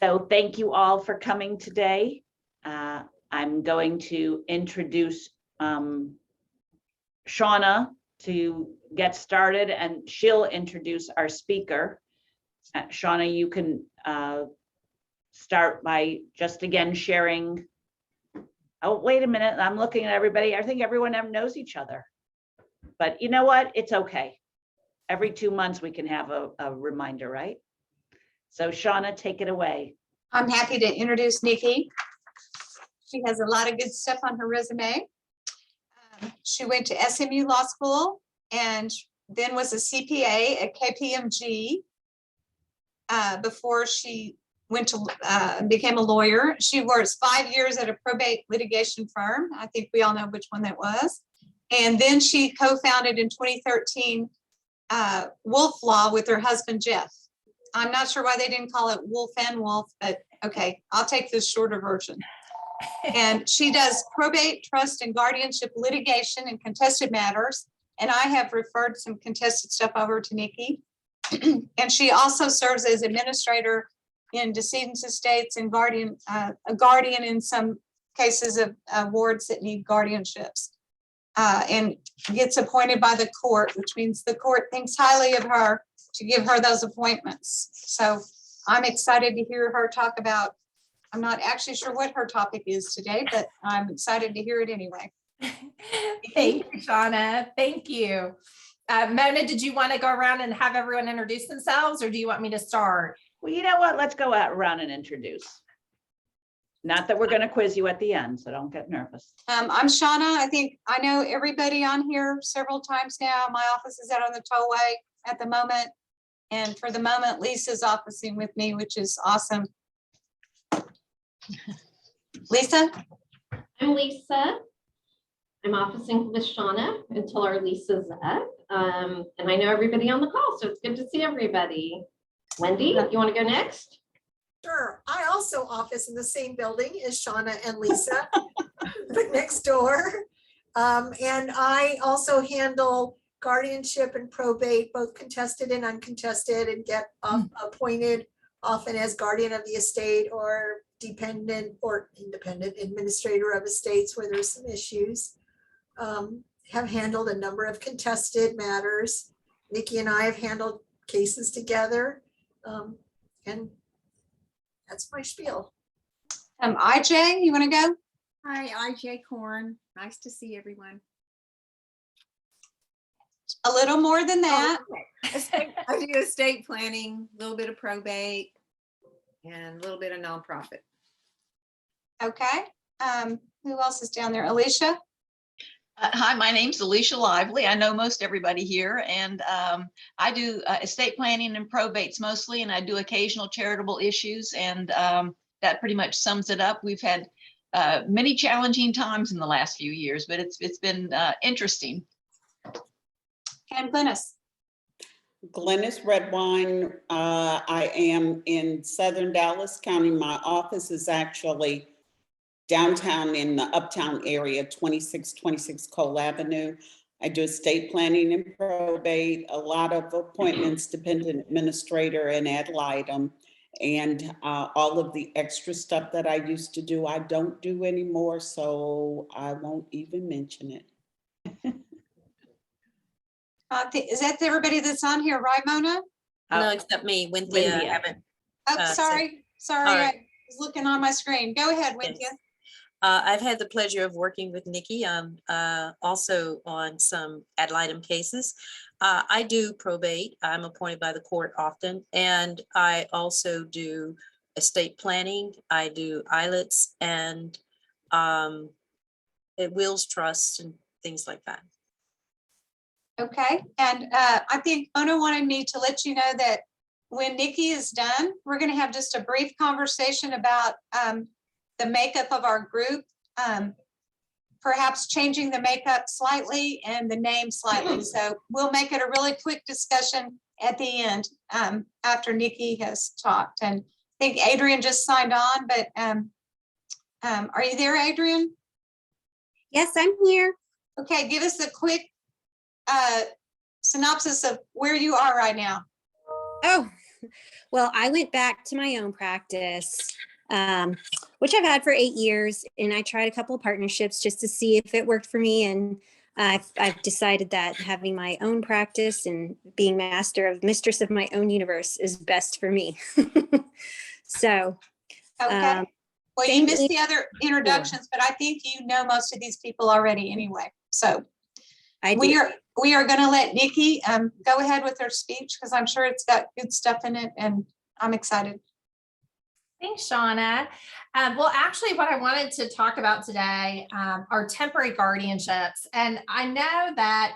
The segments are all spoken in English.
So thank you all for coming today. I'm going to introduce Shauna to get started, and she'll introduce our speaker. Shauna, you can start by just again sharing. Oh, wait a minute, I'm looking at everybody. I think everyone knows each other. But you know what? It's okay. Every 2 months we can have a reminder, right? So Shauna, take it away. I'm happy to introduce Nikki. She has a lot of good stuff on her resume. She went to SMU Law School and then was a CPA at KPMG before she went to became a lawyer. She worked 5 years at a probate litigation firm. I think we all know which one that was. And then she co-founded in 2013 Wolf Law with her husband, Jeff. I'm not sure why they didn't call it Wolf and Wolf, but okay, I'll take this shorter version. And she does probate, trust, and guardianship litigation and contested matters. And I have referred some contested stuff over to Nikki. And she also serves as administrator in decedents' estates and a guardian in some cases of wards that need guardianships. And gets appointed by the court, which means the court thinks highly of her to give her those appointments. So I'm excited to hear her talk about, I'm not actually sure what her topic is today, but I'm excited to hear it anyway. Thank you, Shauna. Thank you. Mona, did you want to go around and have everyone introduce themselves, or do you want me to start? Well, you know what? Let's go out around and introduce. Not that we're going to quiz you at the end, so don't get nervous. I'm Shauna. I think I know everybody on here several times now. My office is out on the tollway at the moment. And for the moment, Lisa's officing with me, which is awesome. Lisa? I'm Lisa. I'm officing with Shauna until our lease is up. And I know everybody on the call, so it's good to see everybody. Wendy, you want to go next? Sure. I also office in the same building as Shauna and Lisa, but next door. And I also handle guardianship and probate, both contested and uncontested, and get appointed often as guardian of the estate or dependent or independent administrator of estates where there's some issues. Have handled a number of contested matters. Nikki and I have handled cases together. And that's my spiel. IJ, you want to go? Hi, IJ Korn. Nice to see everyone. A little more than that. I do estate planning, a little bit of probate, and a little bit of nonprofit. Okay. Who else is down there? Alicia? Hi, my name's Alicia Lively. I know most everybody here, and I do estate planning and probates mostly, and I do occasional charitable issues, and that pretty much sums it up. We've had many challenging times in the last few years, but it's been interesting. And Glennis? Glennis Redwine. I am in Southern Dallas County. My office is actually downtown in the uptown area, 2626 Cole Avenue. I do estate planning and probate, a lot of appointments, dependent administrator and ad litem, and all of the extra stuff that I used to do, I don't do anymore, so I won't even mention it. Is that everybody that's on here, right, Mona? No, except me, Wynthia. Haven't. Oh, sorry. I was looking on my screen. Go ahead, Wynthia. Yes. I've had the pleasure of working with Nikki also on some ad litem cases. I do probate. I'm appointed by the court often, and I also do estate planning. I do ILETs and wills, trusts, and things like that. Okay, and I think Mona wanted me to let you know that when Nikki is done, we're going to have just a brief conversation about the makeup of our group, perhaps changing the makeup slightly and the name slightly. So we'll make it a really quick discussion at the end after Nikki has talked. And I think Adrian just signed on, but are you there, Adrian? Yes, I'm here. Okay, give us a quick synopsis of where you are right now. Oh, Well, I went back to my own practice, which I've had for 8 years, and I tried a couple of partnerships just to see if it worked for me. And I've decided that having my own practice and being mistress of my own universe is best for me. So, Okay. Well, you thank missed you. the other introductions, but I think you know most of these people already anyway. So I we do. are going to let Nikki go ahead with her speech because I'm sure it's got good stuff in it, and I'm excited. Thanks, Shauna. Well, actually, what I wanted to talk about today are temporary guardianships. And I know that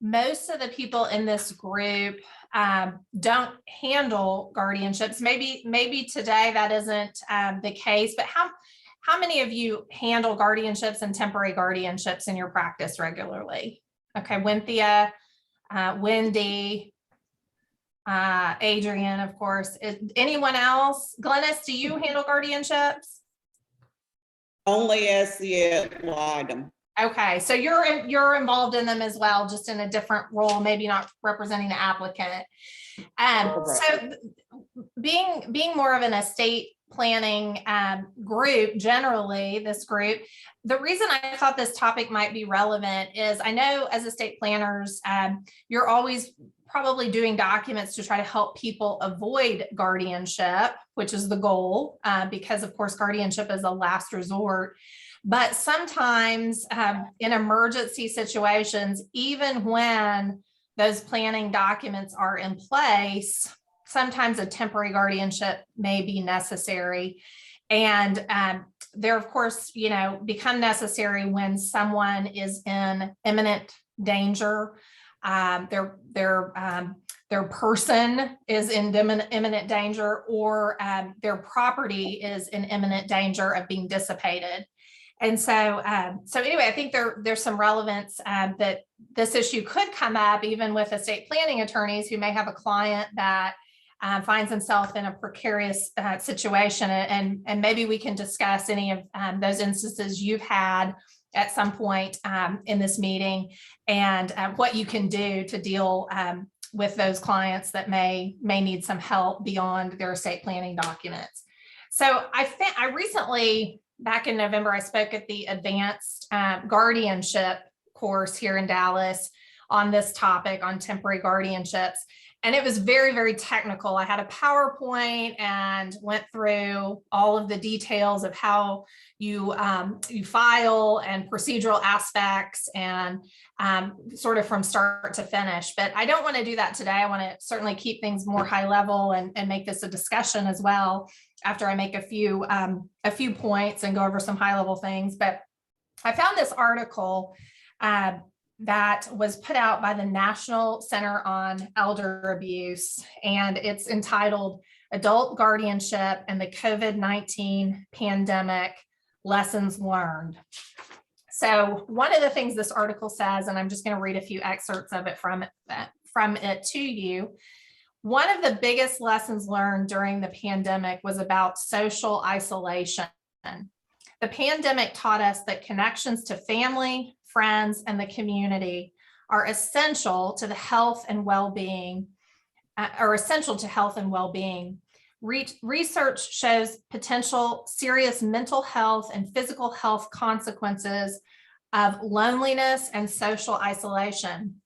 most of the people in this group don't handle guardianships. Maybe today that isn't the case, but how many of you handle guardianships and temporary guardianships in your practice regularly? Okay, Wynthia, Wendy, Adrian, of course. Anyone else? Glennis, do you handle guardianships? Only as the item. Okay, so you're involved in them as well, just in a different role, maybe not representing the applicant. So being more of an estate planning group, generally this group, the reason I thought this topic might be relevant is I know as estate planners, you're always probably doing documents to try to help people avoid guardianship, which is the goal, because of course, guardianship is a last resort. But sometimes in emergency situations, even when those planning documents are in place, sometimes a temporary guardianship may be necessary. And they're, of course, become necessary when someone is in imminent danger. Their person is in imminent danger, or their property is in imminent danger of being dissipated. And so anyway, I think there's some relevance that this issue could come up even with estate planning attorneys who may have a client that finds himself in a precarious situation. And maybe we can discuss any of those instances you've had at some point in this meeting, and what you can do to deal with those clients that may need some help beyond their estate planning documents. So I recently, back in November, I spoke at the advanced guardianship course here in Dallas on this topic on temporary guardianships. And it was very, very technical. I had a PowerPoint and went through all of the details of how you file and procedural aspects and sort of from start to finish. But I don't want to do that today. I want to certainly keep things more high level and make this a discussion as well after I make a few points and go over some high level things. But I found this article that was put out by the National Center on Elder Abuse, and it's entitled Adult Guardianship and the COVID-19 Pandemic Lessons Learned. So one of the things this article says, and I'm just going to read a few excerpts of it from it to you. One of the biggest lessons learned during the pandemic was about social isolation. The pandemic taught us that connections to family, friends, and the community are essential to the health and well-being, Research shows potential serious mental health and physical health consequences of loneliness and social isolation.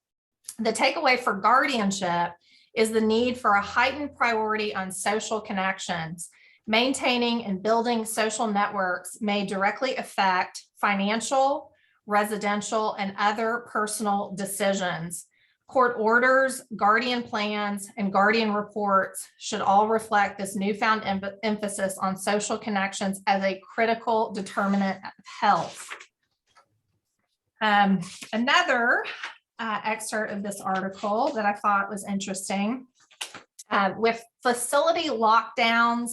The takeaway for guardianship is the need for a heightened priority on social connections. Maintaining and building social networks may directly affect financial, residential, and other personal decisions. Court orders, guardian plans, and guardian reports should all reflect this newfound emphasis on social connections as a critical determinant of health. Another excerpt of this article that I thought was interesting, with facility lockdowns,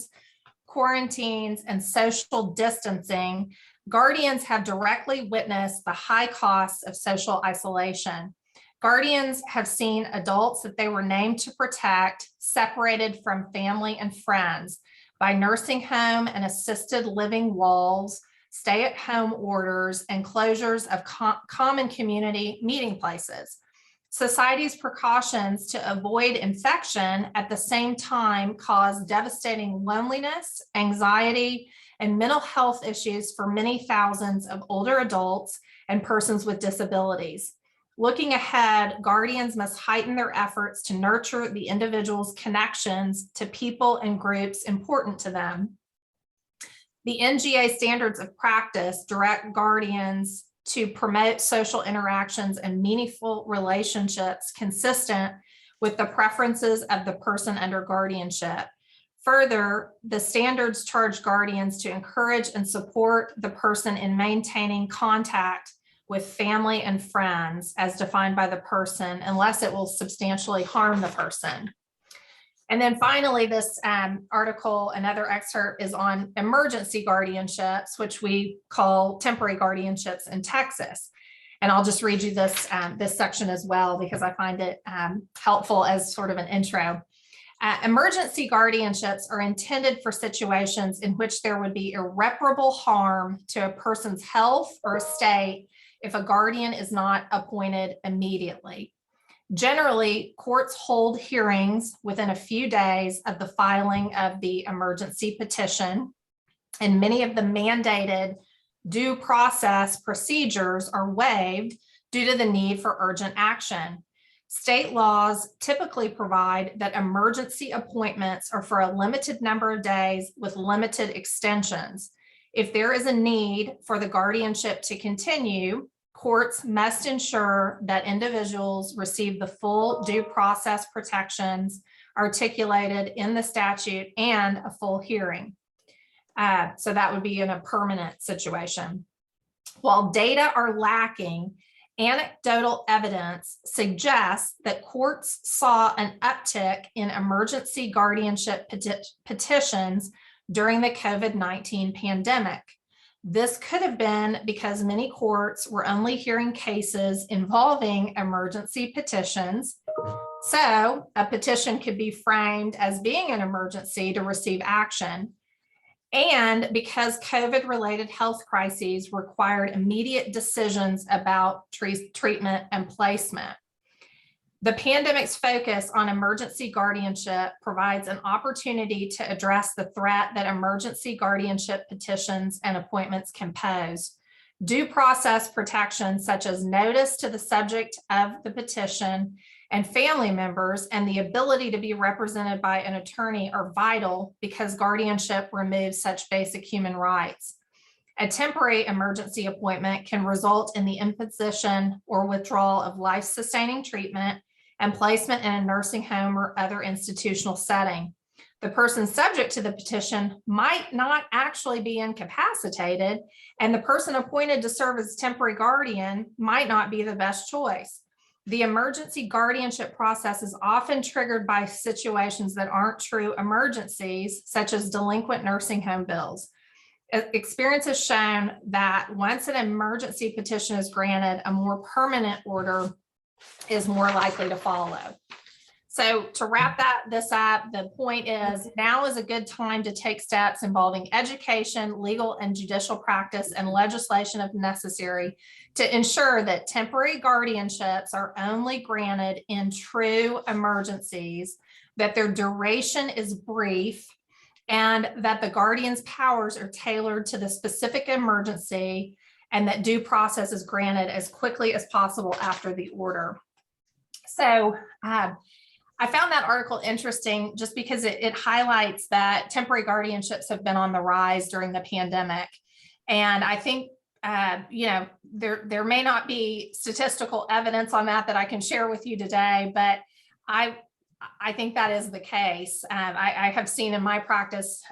quarantines, and social distancing, guardians have directly witnessed the high costs of social isolation. Guardians have seen adults that they were named to protect separated from family and friends by nursing home and assisted living walls, stay-at-home orders, and closures of common community meeting places. society's precautions to avoid infection at the same time cause devastating loneliness, anxiety, and mental health issues for many thousands of older adults and persons with disabilities. Looking ahead, guardians must heighten their efforts to nurture the individual's connections to people and groups important to them. The NGA standards of practice direct guardians to promote social interactions and meaningful relationships consistent with the preferences of the person under guardianship. Further, the standards charge guardians to encourage and support the person in maintaining contact with family and friends as defined by the person, unless it will substantially harm the person. And then finally, this article, another excerpt, is on emergency guardianships, which we call temporary guardianships in Texas. And I'll just read you this, this section as well, because I find it helpful as sort of an intro. Emergency guardianships are intended for situations in which there would be irreparable harm to a person's health or estate if a guardian is not appointed immediately. Generally, courts hold hearings within a few days of the filing of the emergency petition, and many of the mandated due process procedures are waived due to the need for urgent action. State laws typically provide that emergency appointments are for a limited number of days with limited extensions. If there is a need for the guardianship to continue, courts must ensure that individuals receive the full due process protections articulated in the statute and a full hearing. So that would be in a permanent situation. While data are lacking, anecdotal evidence suggests that courts saw an uptick in emergency guardianship petitions during the COVID-19 pandemic. This could have been because many courts were only hearing cases involving emergency petitions. So a petition could be framed as being an emergency to receive action. And because COVID-related health crises required immediate decisions about treatment and placement. The pandemic's focus on emergency guardianship provides an opportunity to address the threat that emergency guardianship petitions and appointments can pose. Due process protections such as notice to the subject of the petition and family members and the ability to be represented by an attorney are vital because guardianship removes such basic human rights. A temporary emergency appointment can result in the imposition or withdrawal of life-sustaining treatment and placement in a nursing home or other institutional setting. The person subject to the petition might not actually be incapacitated, and the person appointed to serve as temporary guardian might not be the best choice. The emergency guardianship process is often triggered by situations that aren't true emergencies, such as delinquent nursing home bills. Experience has shown that once an emergency petition is granted, a more permanent order is more likely to follow. So to wrap this up, the point is now is a good time to take steps involving education, legal and judicial practice, and legislation if necessary to ensure that temporary guardianships are only granted in true emergencies, that their duration is brief, and that the guardian's powers are tailored to the specific emergency, and that due process is granted as quickly as possible after the order. So I found that article interesting just because it highlights that temporary guardianships have been on the rise during the pandemic. And I think, you know, there may not be statistical evidence on that I can share with you today, but I think that is the case. I have seen in my practice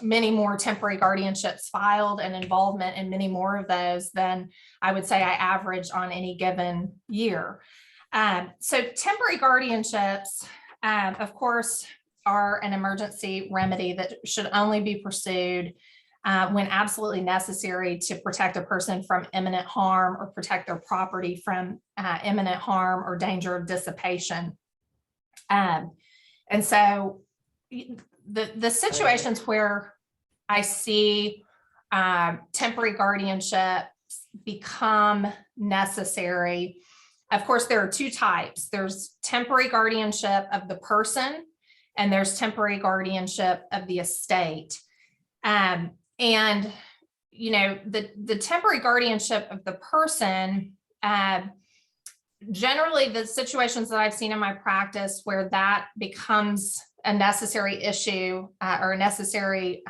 many more temporary guardianships filed and involvement in many more of those than I would say I average on any given year. So temporary guardianships, of course, are an emergency remedy that should only be pursued when absolutely necessary to protect a person from imminent harm or protect their property from imminent harm or danger of dissipation. And so the situations where I see temporary guardianships become necessary Of course, there are two types. There's temporary guardianship of the person, and there's temporary guardianship of the estate. And, you know, the temporary guardianship of the person, generally the situations that I've seen in my practice where that becomes a necessary issue or a necessary,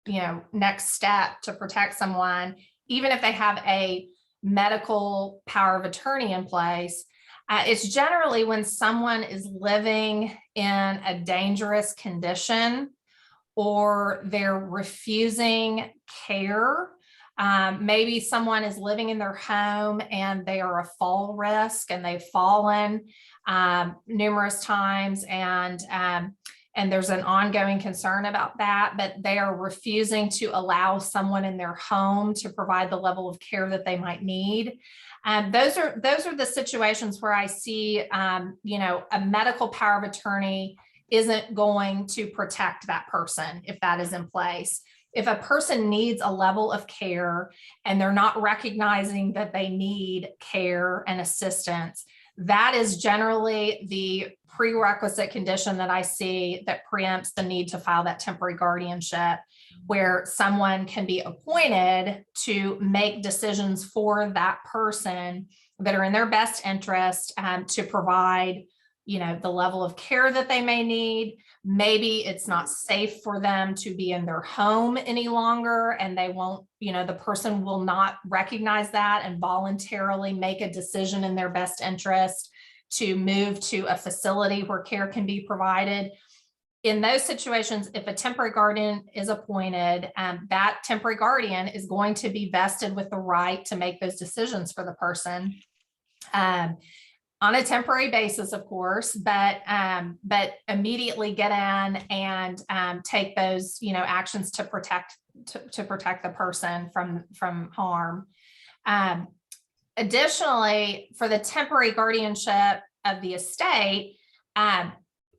you know, next step to protect someone, even if they have a medical power of attorney in place, it's generally when someone is living in a dangerous condition or they're refusing care. Maybe someone is living in their home and they are a fall risk and they've fallen numerous times, and there's an ongoing concern about that, but they are refusing to allow someone in their home to provide the level of care that they might need. Those are the situations where I see, you know, a medical power of attorney isn't going to protect that person if that is in place. If a person needs a level of care and they're not recognizing that they need care and assistance, that is generally the prerequisite condition that I see that preempts the need to file that temporary guardianship, where someone can be appointed to make decisions for that person that are in their best interest to provide, you know, the level of care that they may need. Maybe it's not safe for them to be in their home any longer, and they won't, you know, the person will not recognize that and voluntarily make a decision in their best interest to move to a facility where care can be provided. In those situations, if a temporary guardian is appointed, that temporary guardian is going to be vested with the right to make those decisions for the person. On a temporary basis, of course, but immediately get in and take those, you know, actions to protect the person from harm. Additionally, for the temporary guardianship of the estate,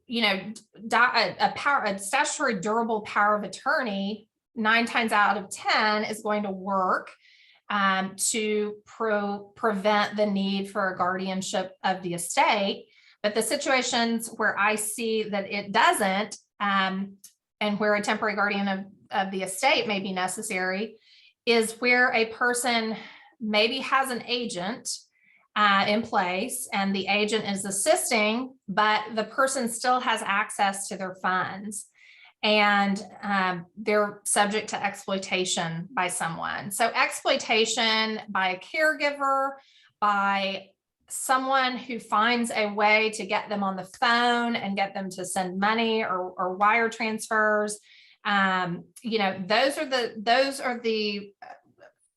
you know, a statutory durable power of attorney 9 times out of 10 is going to work to prevent the need for a guardianship of the estate. But the situations where I see that it doesn't, and where a temporary guardian of the estate may be necessary, is where a person maybe has an agent in place and the agent is assisting, but the person still has access to their funds. And they're subject to exploitation by someone. So exploitation by a caregiver, by someone who finds a way to get them on the phone and get them to send money or wire transfers. You know, those are the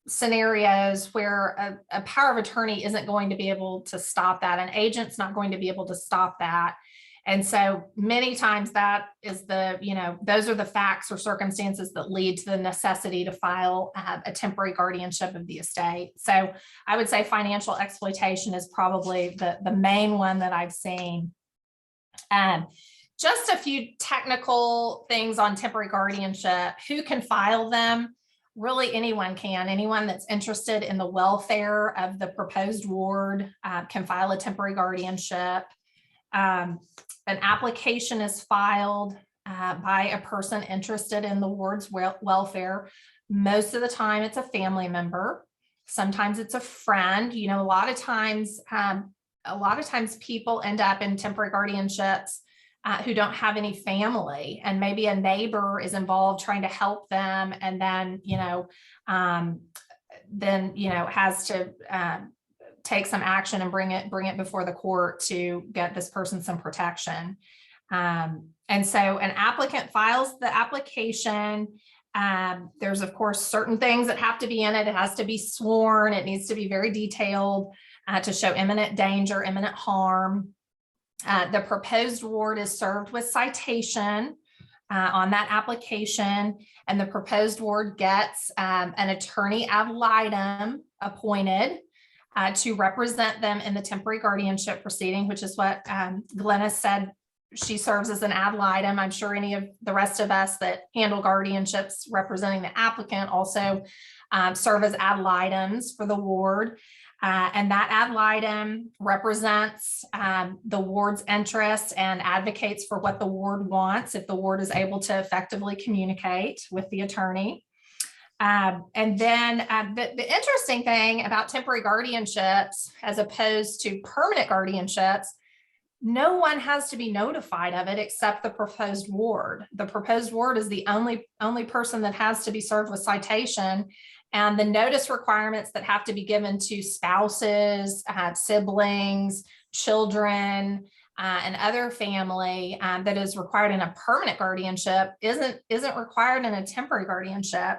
scenarios where a power of attorney isn't going to be able to stop that. An agent's not going to be able to stop that. And so many times that is those are the facts or circumstances that lead to the necessity to file a temporary guardianship of the estate. So I would say financial exploitation is probably the main one that I've seen. Just a few technical things on temporary guardianship. Who can file them? Really anyone can. Anyone that's interested in the welfare of the proposed ward can file a temporary guardianship. An application is filed by a person interested in the ward's welfare. Most of the time it's a family member. Sometimes it's a friend. You know, a lot of times people end up in temporary guardianships who don't have any family, and maybe a neighbor is involved trying to help them, and then has to take some action and bring it before the court to get this person some protection. And so an applicant files the application. There's of course certain things that have to be in it. It has to be sworn. It needs to be very detailed to show imminent danger, imminent harm. The proposed ward is served with citation on that application, and the proposed ward gets an attorney ad litem appointed to represent them in the temporary guardianship proceeding, which is what Glennis said. She serves as an ad litem. I'm sure any of the rest of us that handle guardianships representing the applicant also serve as ad litems for the ward. And that ad litem represents the ward's interests and advocates for what the ward wants if the ward is able to effectively communicate with the attorney. And then the interesting thing about temporary guardianships as opposed to permanent guardianships, no one has to be notified of it except the proposed ward. The proposed ward is the only person that has to be served with citation, and the notice requirements that have to be given to spouses, siblings, children, and other family that is required in a permanent guardianship isn't required in a temporary guardianship.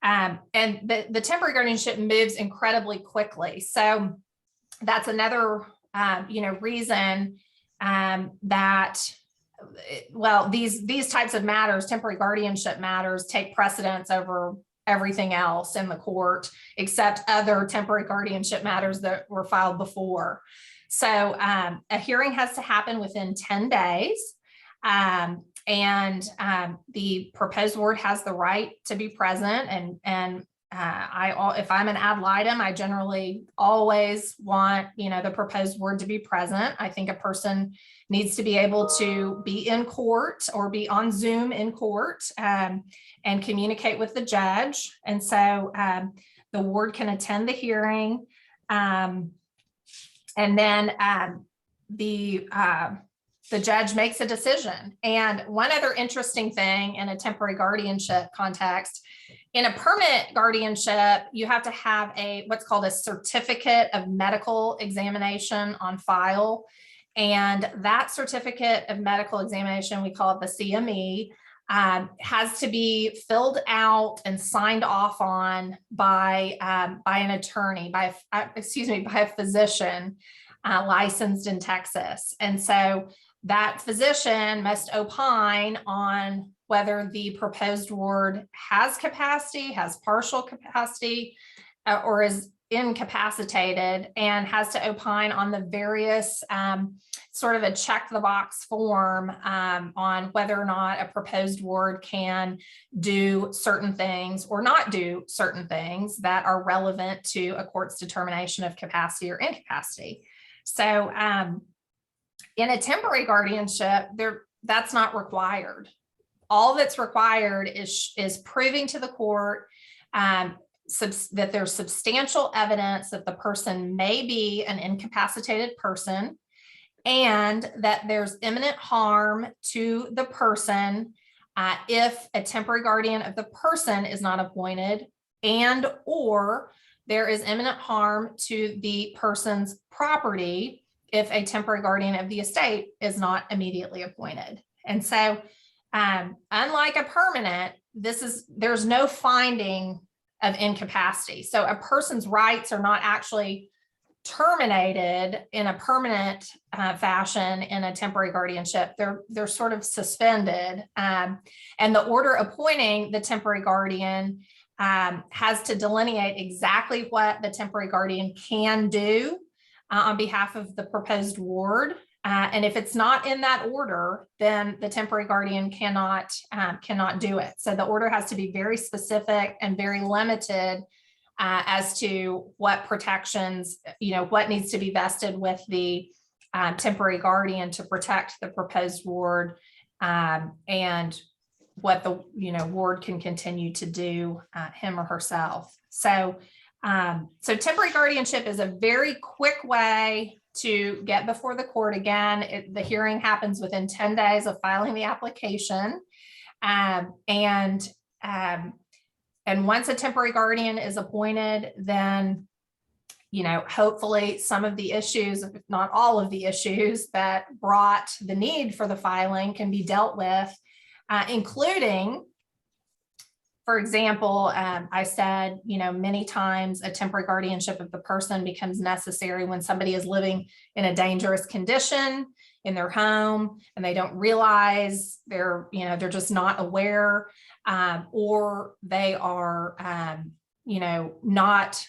And the temporary guardianship moves incredibly quickly. So that's another reason that, well, these types of matters, temporary guardianship matters, take precedence over everything else in the court, except other temporary guardianship matters that were filed before. So a hearing has to happen within 10 days. And the proposed ward has the right to be present. And if I'm an ad litem, I generally always want, the proposed ward to be present. I think a person needs to be able to be in court or be on Zoom in court and communicate with the judge. And so the ward can attend the hearing. And then the judge makes a decision. And one other interesting thing in a temporary guardianship context, in a permanent guardianship, you have to have what's called a certificate of medical examination on file. And that certificate of medical examination, we call it the CME, has to be filled out and signed off on by an attorney, by a physician licensed in Texas. And so that physician must opine on whether the proposed ward has capacity, has partial capacity, or is incapacitated, and has to opine on the various sort of a check the box form on whether or not a proposed ward can do certain things or not do certain things that are relevant to a court's determination of capacity or incapacity. So in a temporary guardianship, that's not required. All that's required is proving to the court that there's substantial evidence that the person may be an incapacitated person, and that there's imminent harm to the person if a temporary guardian of the person is not appointed, and or there is imminent harm to the person's property if a temporary guardian of the estate is not immediately appointed. And so unlike a permanent, there's no finding of incapacity. So a person's rights are not actually terminated in a permanent fashion in a temporary guardianship. They're sort of suspended. And the order appointing the temporary guardian has to delineate exactly what the temporary guardian can do on behalf of the proposed ward. And if it's not in that order, then the temporary guardian cannot do it. So the order has to be very specific and very limited as to what protections, what needs to be vested with the temporary guardian to protect the proposed ward, and what the ward can continue to do him or herself. So temporary guardianship is a very quick way to get before the court. Again, the hearing happens within 10 days of filing the application. And once a temporary guardian is appointed, then, hopefully some of the issues, if not all of the issues that brought the need for the filing can be dealt with, including, for example, I said, many times a temporary guardianship of the person becomes necessary when somebody is living in a dangerous condition in their home and they don't realize they're just not aware, or they are, not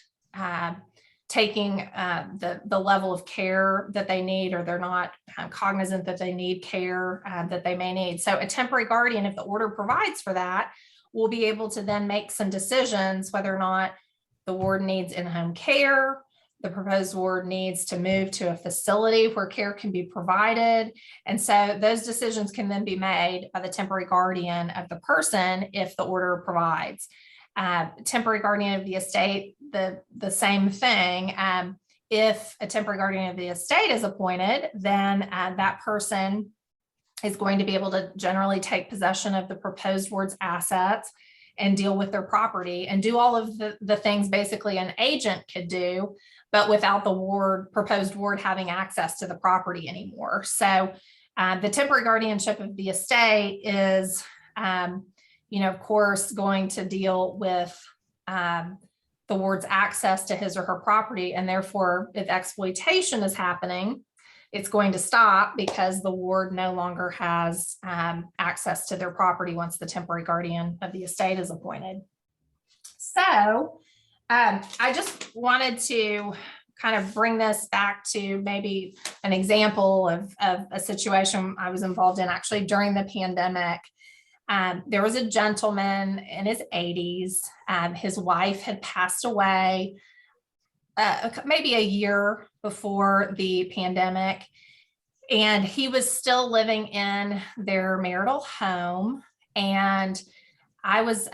taking the level of care that they need, or they're not cognizant that they need care that they may need. So a temporary guardian, if the order provides for that, will be able to then make some decisions whether or not the ward needs in-home care, the proposed ward needs to move to a facility where care can be provided. And so those decisions can then be made by the temporary guardian of the person if the order provides. Temporary guardian of the estate, the same thing. If a temporary guardian of the estate is appointed, then that person is going to be able to generally take possession of the proposed ward's assets and deal with their property and do all of the things basically an agent could do, but without the proposed ward having access to the property anymore. So the temporary guardianship of the estate is, of course, going to deal with the ward's access to his or her property. And therefore, if exploitation is happening, it's going to stop because the ward no longer has access to their property once the temporary guardian of the estate is appointed. So I just wanted to kind of bring this back to maybe an example of a situation I was involved in actually during the pandemic. There was a gentleman in his 80s. His wife had passed away maybe a year before the pandemic, and he was still living in their marital home. And I was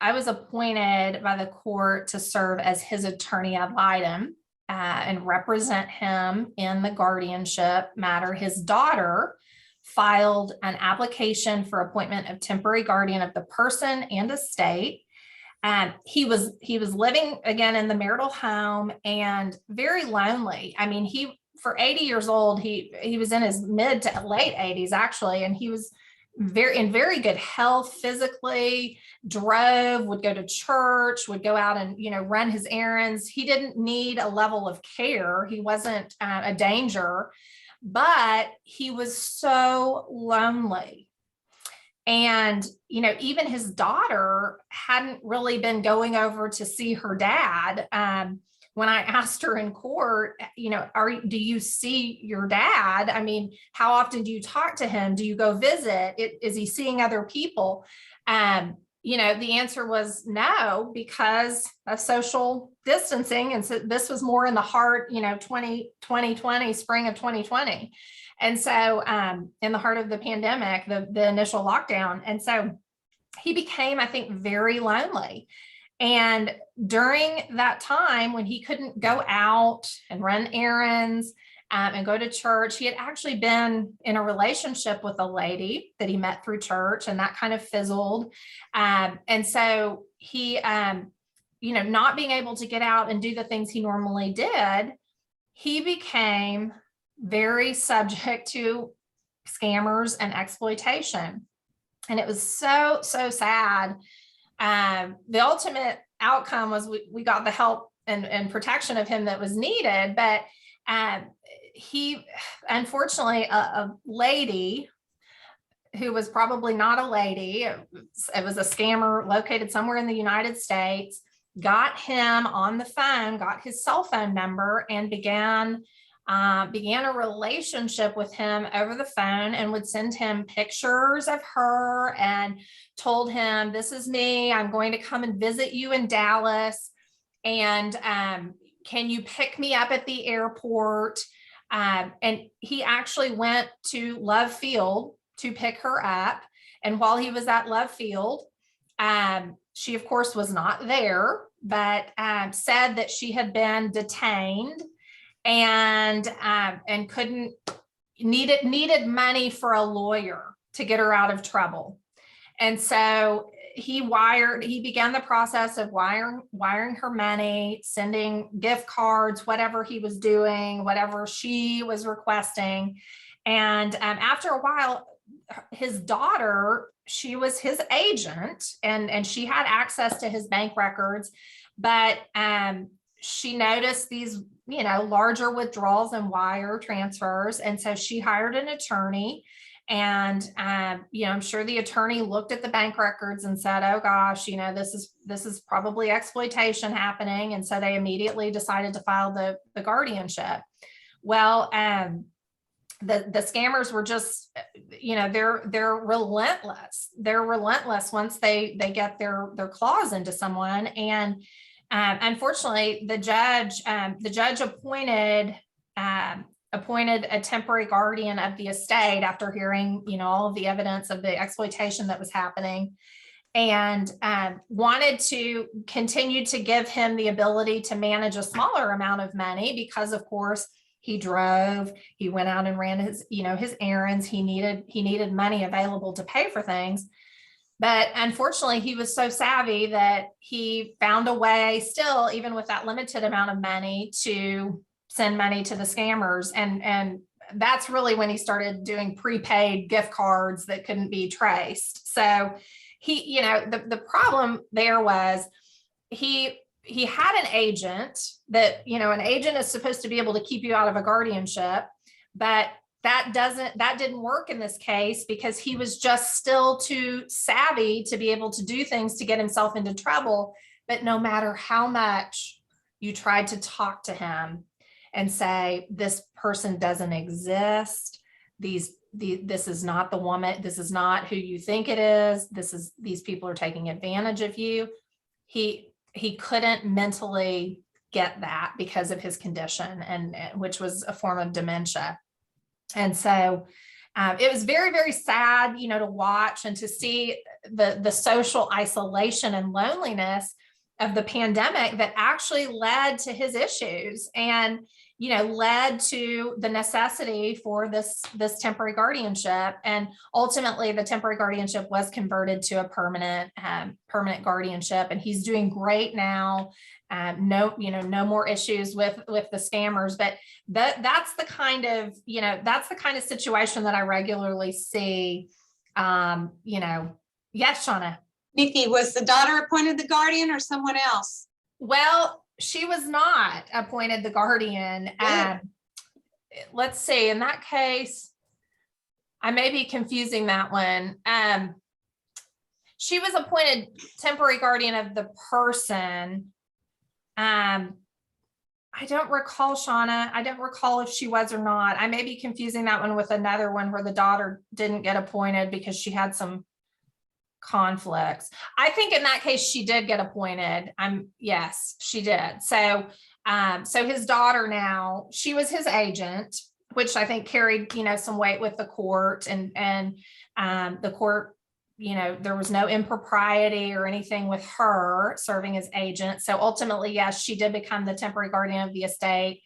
appointed by the court to serve as his attorney ad litem and represent him in the guardianship matter. His daughter filed an application for appointment of temporary guardian of the person and estate. He was living again in the marital home and very lonely. I mean, for 80 years old, he was in his mid to late 80s actually, and he was in very good health physically, would go to church, would go out and run his errands. He didn't need a level of care. He wasn't a danger, but he was so lonely. And, even his daughter hadn't really been going over to see her dad. When I asked her in court, do you see your dad? I mean, how often do you talk to him? Do you go visit? Is he seeing other people? The answer was no, because of social distancing. And so this was more in the heart, 2020, spring of 2020. And so in the heart of the pandemic, the initial lockdown. And so he became, I think, very lonely. And during that time when he couldn't go out and run errands and go to church, he had actually been in a relationship with a lady that he met through church, and that kind of fizzled. And so he, not being able to get out and do the things he normally did, he became very subject to scammers and exploitation. And it was so, so sad. The ultimate outcome was we got the help and protection of him that was needed, but he, unfortunately, a lady who was probably not a lady, it was a scammer located somewhere in the United States, got him on the phone, got his cell phone number, and began a relationship with him over the phone, and would send him pictures of her and told him, "This is me. I'm going to come and visit you in Dallas. And can you pick me up at the airport?" And he actually went to Love Field to pick her up. And while he was at Love Field, she, of course, was not there, but said that she had been detained and needed money for a lawyer to get her out of trouble. And so he began the process of wiring her money, sending gift cards, whatever he was doing, whatever she was requesting. And after a while, his daughter, she was his agent, and she had access to his bank records, but she noticed these, larger withdrawals and wire transfers. And so she hired an attorney, and, I'm sure the attorney looked at the bank records and said, "Oh gosh, this is probably exploitation happening." And so they immediately decided to file the guardianship. Well, the scammers were just, they're relentless. They're relentless once they get their claws into someone. And Unfortunately, the judge appointed a temporary guardian of the estate after hearing, all of the evidence of the exploitation that was happening, and wanted to continue to give him the ability to manage a smaller amount of money because, of course, he drove, he went out and ran his errands. He needed money available to pay for things. But unfortunately, he was so savvy that he found a way still, even with that limited amount of money, to send money to the scammers. And that's really when he started doing prepaid gift cards that couldn't be traced. So he, the problem there was he had an agent that, an agent is supposed to be able to keep you out of a guardianship, but that didn't work in this case because he was just still too savvy to be able to do things to get himself into trouble. But no matter how much you tried to talk to him and say, this person doesn't exist, this is not the woman, this is not who you think it is, these people are taking advantage of you, he couldn't mentally get that because of his condition, and which was a form of dementia. And so it was very, very sad, to watch and to see the social isolation and loneliness of the pandemic that actually led to his issues and, led to the necessity for this temporary guardianship. And ultimately the temporary guardianship was converted to a permanent guardianship, and he's doing great now. No more issues with the scammers, but that's the kind of situation that I regularly see. Yes, Shauna. Nikki, was the daughter appointed the guardian or someone else? Well, she was not appointed the guardian. Let's see, in that case, I may be confusing that one. She was appointed temporary guardian of the person. I don't recall, Shauna. I don't recall if she was or not. I may be confusing that one with another one where the daughter didn't get appointed because she had some conflicts. I think in that case she did get appointed. Yes, she did. So his daughter now, she was his agent, which I think carried some weight with the court, and the court, there was no impropriety or anything with her serving as agent. So ultimately, yes, she did become the temporary guardian of the estate,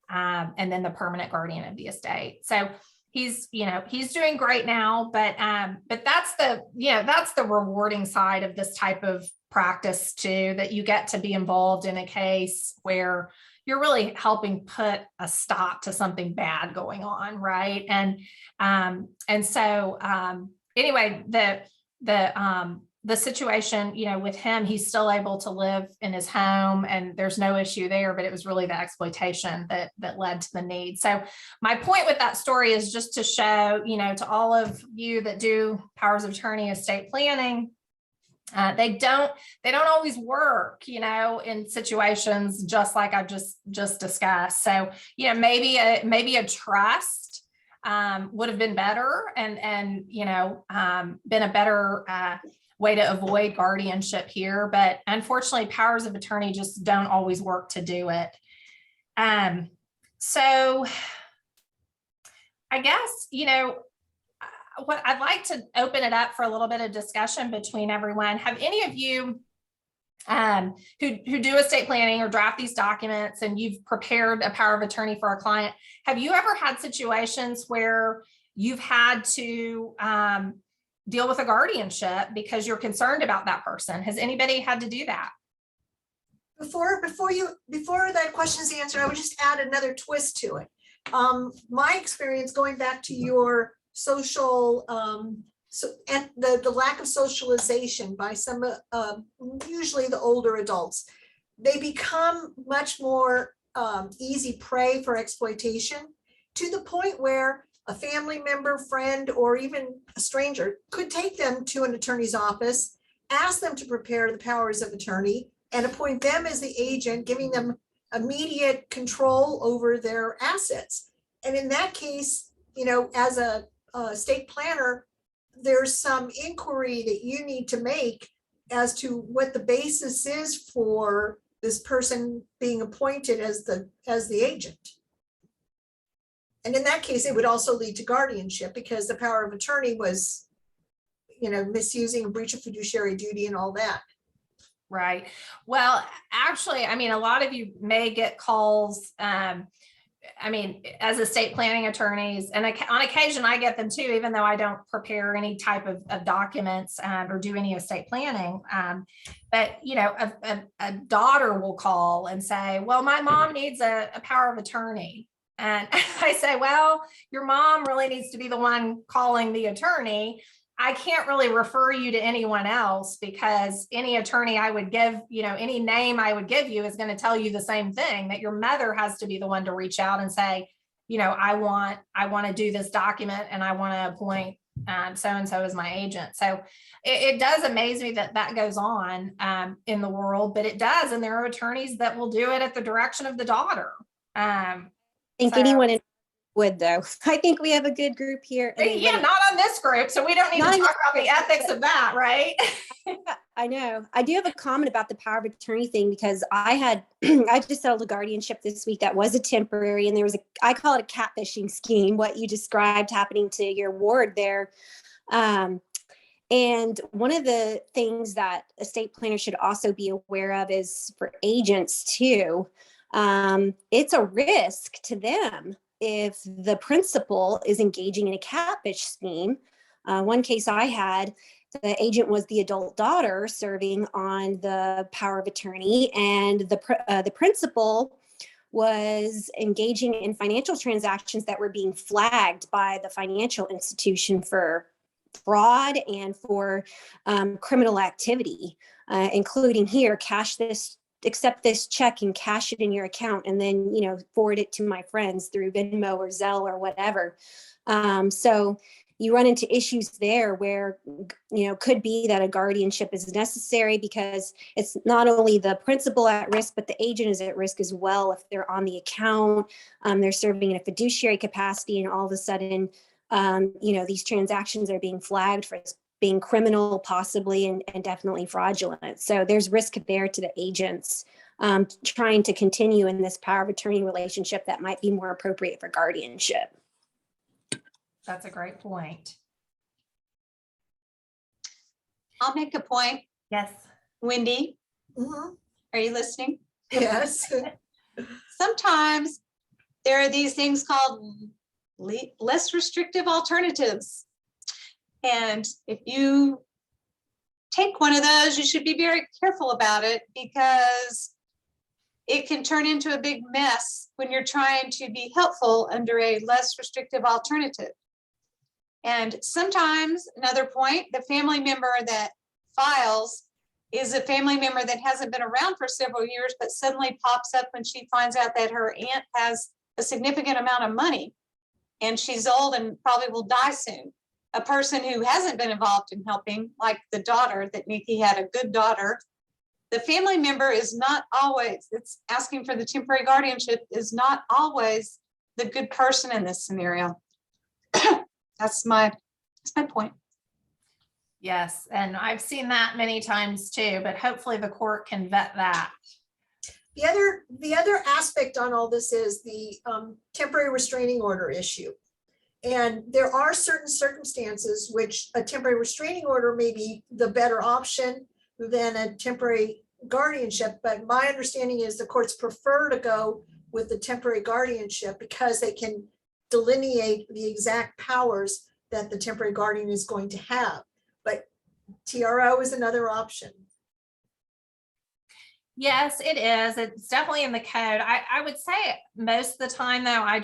and then the permanent guardian of the estate. So he's doing great now, but that's the rewarding side of this type of practice too, that you get to be involved in a case where you're really helping put a stop to something bad going on, right? And so anyway, the situation, with him, he's still able to live in his home and there's no issue there, but it was really the exploitation that led to the need. So my point with that story is just to show, to all of you that do powers of attorney estate planning, they don't always work, in situations just like I've just discussed. So, maybe a trust would have been better and been a better way to avoid guardianship here, but unfortunately powers of attorney just don't always work to do it. So I guess, what I'd like to open it up for a little bit of discussion between everyone. Have any of you who do estate planning or draft these documents and you've prepared a power of attorney for a client, have you ever had situations where you've had to deal with a guardianship because you're concerned about that person? Has anybody had to do that? Before that question's answered, I would just add another twist to it. My experience, going back to your social, and the lack of socialization by some, usually the older adults, they become much more easy prey for exploitation, to the point where a family member, friend, or even a stranger could take them to an attorney's office, ask them to prepare the powers of attorney, and appoint them as the agent, giving them immediate control over their assets. And in that case, as a estate planner, there's some inquiry that you need to make as to what the basis is for this person being appointed as the agent. And in that case, it would also lead to guardianship because the power of attorney was, misusing, breach of fiduciary duty and all that. Right. Well, actually, I mean, a lot of you may get calls, as estate planning attorneys, and on occasion I get them too, even though I don't prepare any type of documents or do any estate planning. But a daughter will call and say, well, my mom needs a power of attorney. And I say, well, your mom really needs to be the one calling the attorney. I can't really refer you to anyone else because any attorney I would give, any name I would give you is going to tell you the same thing, that your mother has to be the one to reach out and say, I want to do this document and I want to appoint so-and-so as my agent. So it does amaze me that goes on in the world, but it does. And there are attorneys that will do it at the direction of the daughter. I think So- anyone would, though. I think we have a good group here. and Yeah, everybody- not on this group. So we don't need to Not on talk about the ethics of that, right? I know. I do have a comment about the power of attorney thing because I just settled a guardianship this week that was a temporary, and there was I call it a catfishing scheme, what you described happening to your ward there. And one of the things that estate planners should also be aware of is for agents too. It's a risk to them if the principal is engaging in a catfish scheme. One case I had, the agent was the adult daughter serving on the power of attorney, and the principal was engaging in financial transactions that were being flagged by the financial institution for fraud and for criminal activity, including here, accept this check and cash it in your account and then, forward it to my friends through Venmo or Zelle or whatever. So you run into issues there where, could be that a guardianship is necessary because it's not only the principal at risk, but the agent is at risk as well. If they're on the account, they're serving in a fiduciary capacity, and all of a sudden, these transactions are being flagged for being criminal possibly and definitely fraudulent. So there's risk there to the agents trying to continue in this power of attorney relationship that might be more appropriate for guardianship. That's a great point. I'll make a point. Yes. Wendy, Mhm. are you listening? Yes. Sometimes there are these things called less restrictive alternatives. And if you take one of those, you should be very careful about it because it can turn into a big mess when you're trying to be helpful under a less restrictive alternative. And sometimes, another point, the family member that files is a family member that hasn't been around for several years, but suddenly pops up when she finds out that her aunt has a significant amount of money and she's old and probably will die soon. A person who hasn't been involved in helping, like the daughter that Nikki had, a good daughter, the family member is not always, it's asking for the temporary guardianship is not always the good person in this scenario. That's my point. Yes. And I've seen that many times too, but hopefully the court can vet that. The other aspect on all this is the temporary restraining order issue. And there are certain circumstances which a temporary restraining order may be the better option than a temporary guardianship. But my understanding is the courts prefer to go with the temporary guardianship because they can delineate the exact powers that the temporary guardian is going to have. But TRO is another option. Yes, it is. It's definitely in the code. I would say most of the time though, I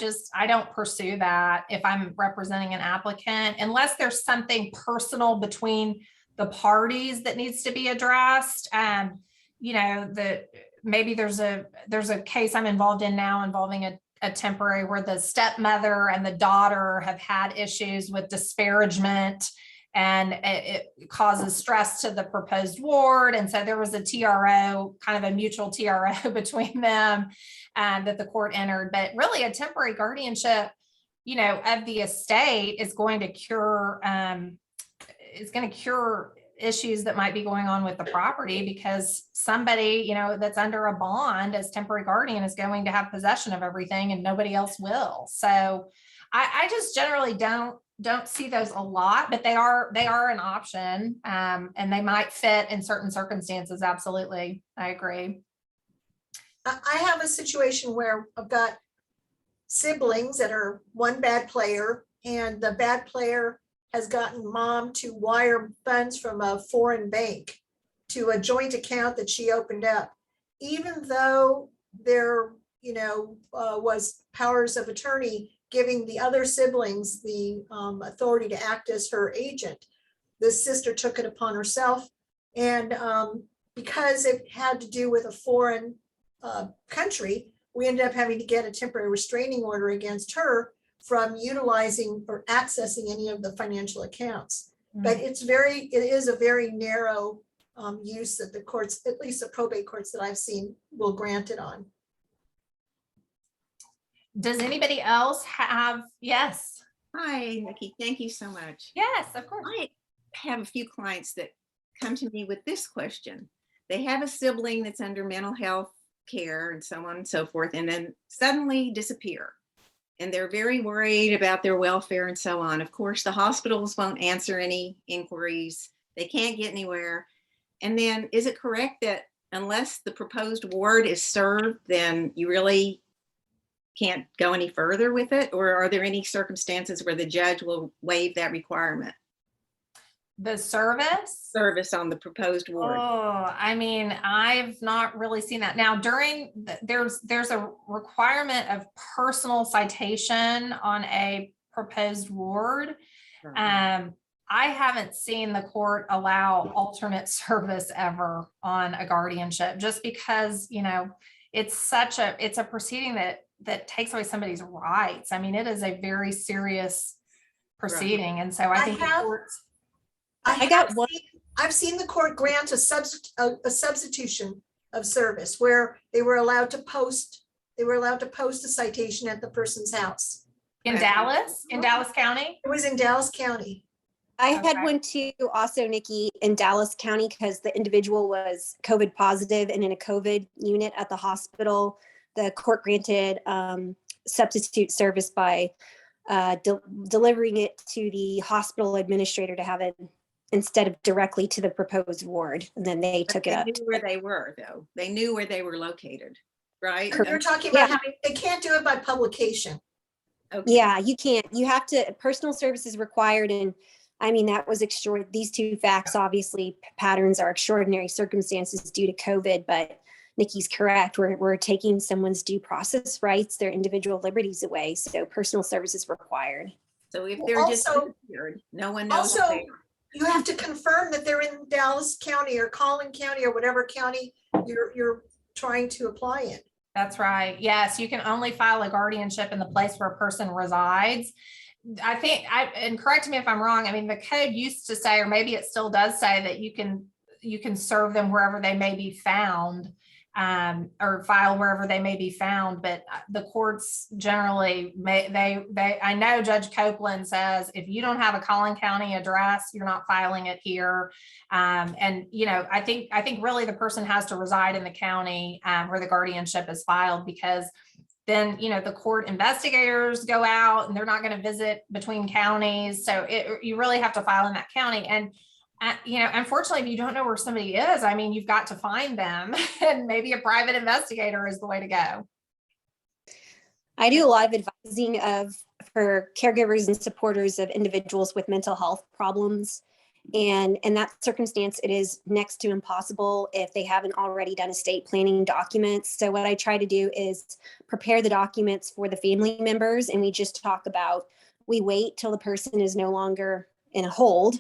don't pursue that if I'm representing an applicant, unless there's something personal between the parties that needs to be addressed. Maybe there's a case I'm involved in now involving a temporary where the stepmother and the daughter have had issues with disparagement, and it causes stress to the proposed ward. And so there was a TRO, kind of a mutual TRO between them that the court entered. But really a temporary guardianship, of the estate is going to cure issues that might be going on with the property, because somebody, you know, that's under a bond as temporary guardian is going to have possession of everything and nobody else will. So I just generally don't see those a lot, but they are an option, and they might fit in certain circumstances. Absolutely. I agree. I have a situation where I've got siblings that are one bad player, and the bad player has gotten mom to wire funds from a foreign bank to a joint account that she opened up. Even though there, was powers of attorney giving the other siblings the authority to act as her agent, this sister took it upon herself. And because it had to do with a foreign country, we ended up having to get a temporary restraining order against her from utilizing or accessing any of the financial accounts. But it is a very narrow use that the courts, at least the probate courts that I've seen, will grant it on. Does anybody else have? Yes. Hi, Nikki. Thank you so much. Yes, of course. I have a few clients that come to me with this question. They have a sibling that's under mental health care and so on and so forth, and then suddenly disappear. And they're very worried about their welfare and so on. Of course, the hospitals won't answer any inquiries. They can't get anywhere. And then is it correct that unless the proposed ward is served, then you really can't go any further with it? Or are there any circumstances where the judge will waive that requirement? The service On the proposed ward. Oh, I mean, I've not really seen that. Now there's a requirement of personal citation on a proposed ward. I haven't seen the court allow alternate service ever on a guardianship, just because, it's a proceeding that takes away somebody's rights. I mean, it is a very serious proceeding. And so I think the courts. I've seen the court grant a substitution of service where they were allowed to post a citation at the person's house. In Dallas County? It was in Dallas County. I had Okay. one too, also, Nikki, in Dallas County, because the individual was COVID positive and in a COVID unit at the hospital. The court granted substitute service by delivering it to the hospital administrator to have it instead of directly to the proposed ward. And then they took it up. They knew where they were, though. They knew where they were located, right? You're talking about having, they can't do it by publication. Okay. Yeah, you can't. You have to, personal services required. And I mean, that was these two facts, obviously patterns are extraordinary circumstances due to COVID, but Nikki's correct. We're taking someone's due process rights, their individual liberties away. So personal services required. So if they're just disappeared, no one knows. Also, you have to confirm that they're in Dallas County or Collin County or whatever county you're trying to apply in. That's right. Yes, you can only file a guardianship in the place where a person resides. I think, and correct me if I'm wrong, I mean, the code used to say, or maybe it still does say, that you can serve them wherever they may be found, or file wherever they may be found. But the courts generally I know Judge Copeland says, if you don't have a Collin County address, you're not filing it here. And, I think really the person has to reside in the county where the guardianship is filed, because then, the court investigators go out and they're not going to visit between counties. So you really have to file in that county. And unfortunately, if you don't know where somebody is, I mean, you've got to find them, and maybe a private investigator is the way to go. I do a lot of advising for caregivers and supporters of individuals with mental health problems. And in that circumstance, it is next to impossible if they haven't already done estate planning documents. So what I try to do is prepare the documents for the family members. And we just talk about, we wait till the person is no longer in a hold.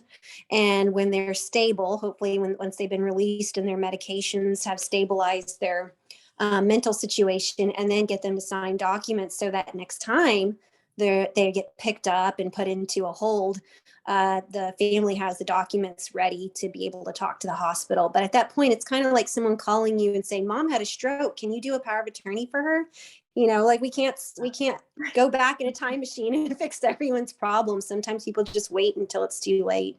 And when they're stable, hopefully once they've been released and their medications have stabilized their mental situation, and then get them to sign documents so that next time they get picked up and put into a hold, the family has the documents ready to be able to talk to the hospital. But at that point, it's kind of like someone calling you and saying, Mom had a stroke. Can you do a power of attorney for her? Like we can't go back in a time machine and fix everyone's problems. Sometimes people just wait until it's too late.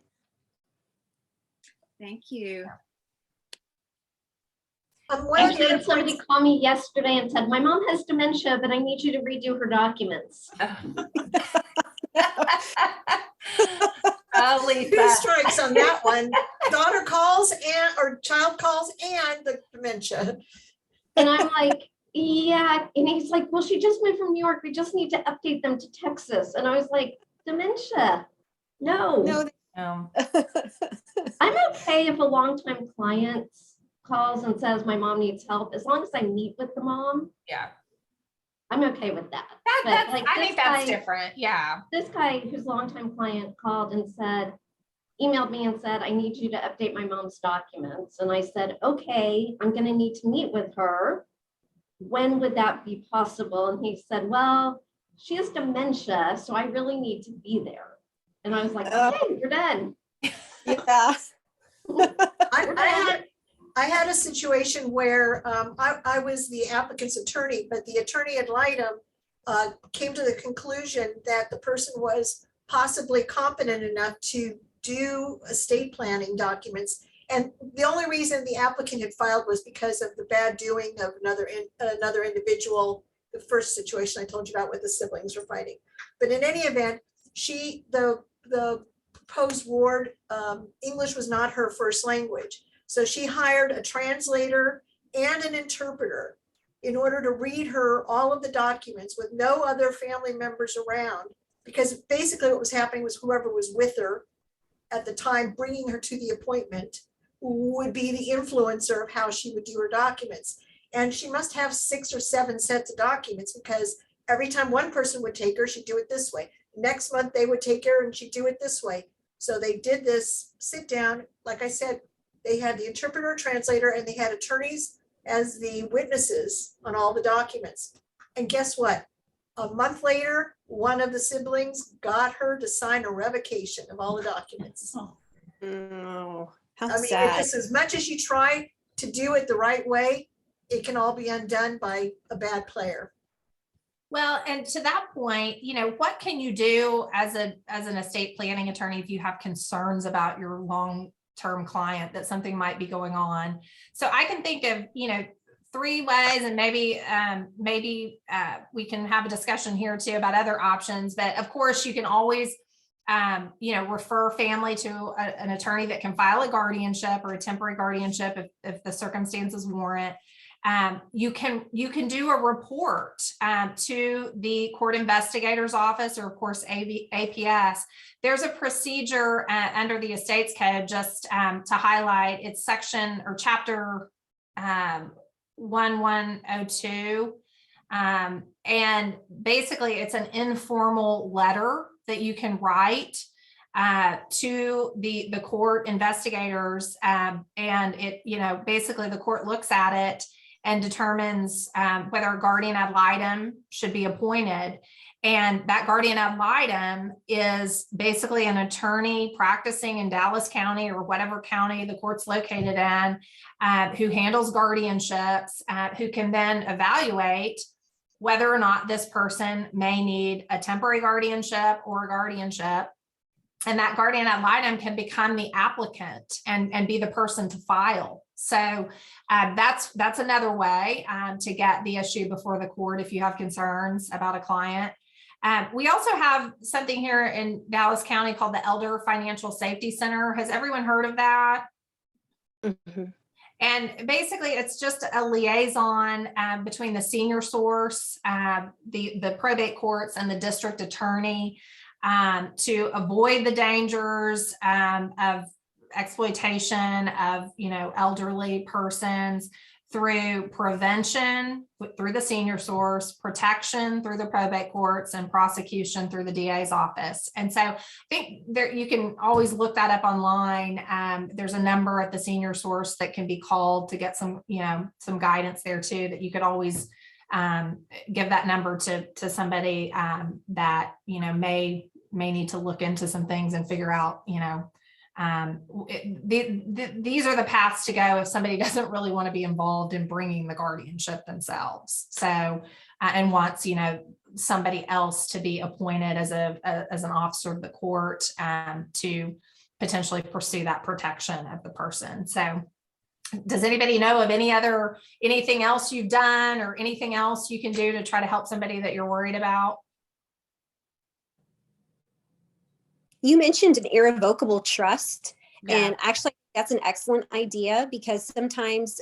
Thank you. One I of the other had somebody points, call me yesterday and said, my mom has dementia, but I need you to redo her documents. Oh, two Lisa. strikes on that one. Daughter calls or child calls and the dementia. And I'm like, yeah. And he's like, well, she just moved from New York. We just need to update them to Texas. And I was like, dementia? No. No, I'm okay if a longtime client calls and says, my mom needs help, as long as I meet with the mom, Yeah. I'm okay with that. But That's, like I this think that's guy- different. Yeah. This guy, whose longtime client called and said, emailed me and said, I need you to update my mom's documents. And I said, okay, I'm gonna need to meet with her. When would that be possible? And he said, well, she has dementia, so I really need to be there. And I was like, okay, you're done. yeah. I had a situation where I was the applicant's attorney, but the attorney ad litem came to the conclusion that the person was possibly competent enough to do estate planning documents. And the only reason the applicant had filed was because of the bad doing of another individual, the first situation I told you about with the siblings were fighting. But in any event, the proposed ward, English was not her first language. So she hired a translator and an interpreter in order to read her all of the documents with no other family members around. Because basically what was happening was whoever was with her at the time bringing her to the appointment would be the influencer of how she would do her documents. And she must have 6 or 7 sets of documents, because every time one person would take her, she'd do it this way. Next month they would take her and she'd do it this way. So they did this sit down. Like I said, they had the interpreter, translator, and they had attorneys as the witnesses on all the documents. And guess what? A month later, one of the siblings got her to sign a revocation of all the documents. No, how I mean, sad. it's just as much as you try to do it the right way, it can all be undone by a bad player. Well, and to that point, what can you do as an estate planning attorney if you have concerns about your long-term client that something might be going on? So I can think of, 3 ways, and maybe we can have a discussion here too about other options. But of course, you can always, refer family to an attorney that can file a guardianship or a temporary guardianship if the circumstances warrant. You can do a report to the court investigator's office, or of course APS. There's a procedure under the estates code, just to highlight, it's section or chapter 1102. And basically it's an informal letter that you can write to the court investigators, and it, basically the court looks at it and determines whether a guardian ad litem should be appointed. And that guardian ad litem is basically an attorney practicing in Dallas County or whatever county the court's located in, who handles guardianships, who can then evaluate whether or not this person may need a temporary guardianship or a guardianship. And that guardian ad litem can become the applicant and be the person to file. So that's another way to get the issue before the court if you have concerns about a client. We also have something here in Dallas County called the Elder Financial Safety Center. Has everyone heard of that? Mm-hmm. And basically it's just a liaison between the senior source, the probate courts, and the district attorney to avoid the dangers of exploitation of elderly persons through prevention through the senior source, protection through the probate courts, and prosecution through the DA's office. And so I think there, you can always look that up online. There's a number at the senior source that can be called to get some guidance there too, that you could always give that number to somebody that may need to look into some things and figure out these are the paths to go if somebody doesn't really want to be involved in bringing the guardianship themselves. So and wants somebody else to be appointed as an officer of the court to potentially pursue that protection of the person. So does anybody know of anything else you've done or anything else you can do to try to help somebody that you're worried about? You mentioned an irrevocable trust, Yeah. and actually that's an excellent idea, because sometimes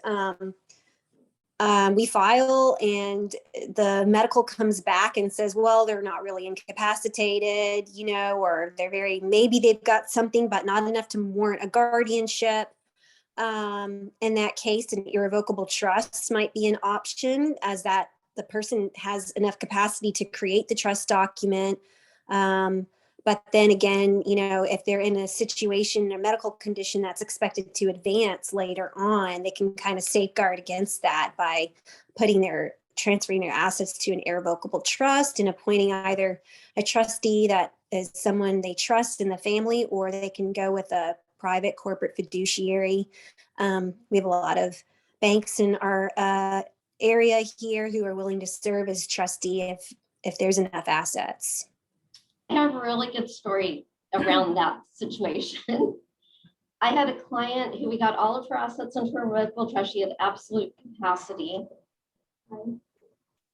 we file and the medical comes back and says, well, they're not really incapacitated, or maybe they've got something, but not enough to warrant a guardianship. In that case, an irrevocable trust might be an option, as that the person has enough capacity to create the trust document. But then again, if they're in a situation, a medical condition that's expected to advance later on, they can kind of safeguard against that by transferring their assets to an irrevocable trust and appointing either a trustee that is someone they trust in the family, or they can go with a private corporate fiduciary. We have a lot of banks in our area here who are willing to serve as trustee if there's enough assets. I have a really good story around that situation. I had a client who we got all of her assets into a revocable trust. She had absolute capacity.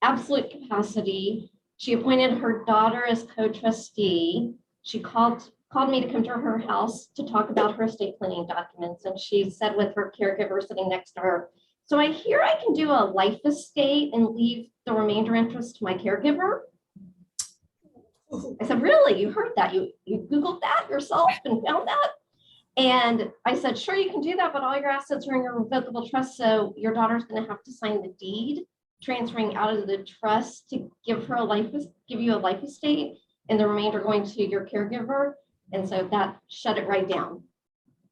Absolute capacity. She appointed her daughter as co-trustee. She called me to come to her house to talk about her estate planning documents. And she said with her caregiver sitting next to her, so I hear I can do a life estate and leave the remainder interest to my caregiver. I said, really? You heard that? You Googled that yourself and found that? And I said, sure, you can do that, but all your assets are in your revocable trust. So your daughter's going to have to sign the deed transferring out of the trust to give you a life estate, and the remainder going to your caregiver. And so that shut it right down.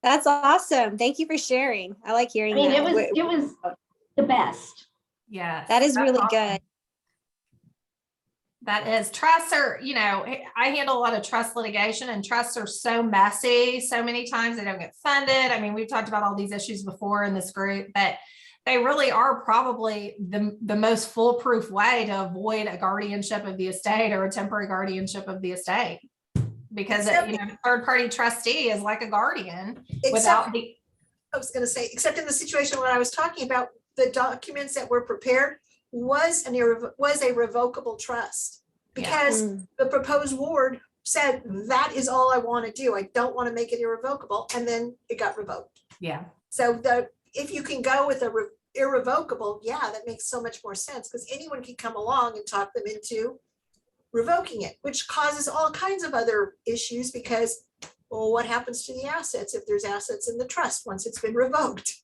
That's awesome. Thank you for sharing. I like hearing that. It was the best. Yeah. That is really good. That is, trusts are, I handle a lot of trust litigation, and trusts are so messy. So many times they don't get funded. I mean, we've talked about all these issues before in this group, but they really are probably the most foolproof way to avoid a guardianship of the estate or a temporary guardianship of the estate. Because third-party trustee is like a guardian without the. I was going to say, except in the situation when I was talking about, the documents that were prepared was a revocable trust, because the proposed ward said, that is all I want to do. I don't want to make it irrevocable. And then it got revoked. Yeah. So if you can go with irrevocable, that makes so much more sense, because anyone can come along and talk them into revoking it, which causes all kinds of other issues, because, well, what happens to the assets if there's assets in the trust once it's been revoked?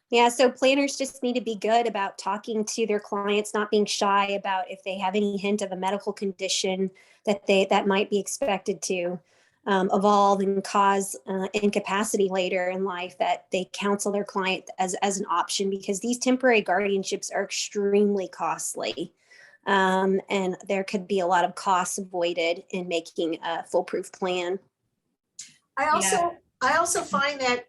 Yeah, so planners just need to be good about talking to their clients, not being shy about if they have any hint of a medical condition that might be expected to evolve and cause incapacity later in life, that they counsel their client as an option, because these temporary guardianships are extremely costly. And there could be a lot of costs avoided in making a foolproof plan. I also find that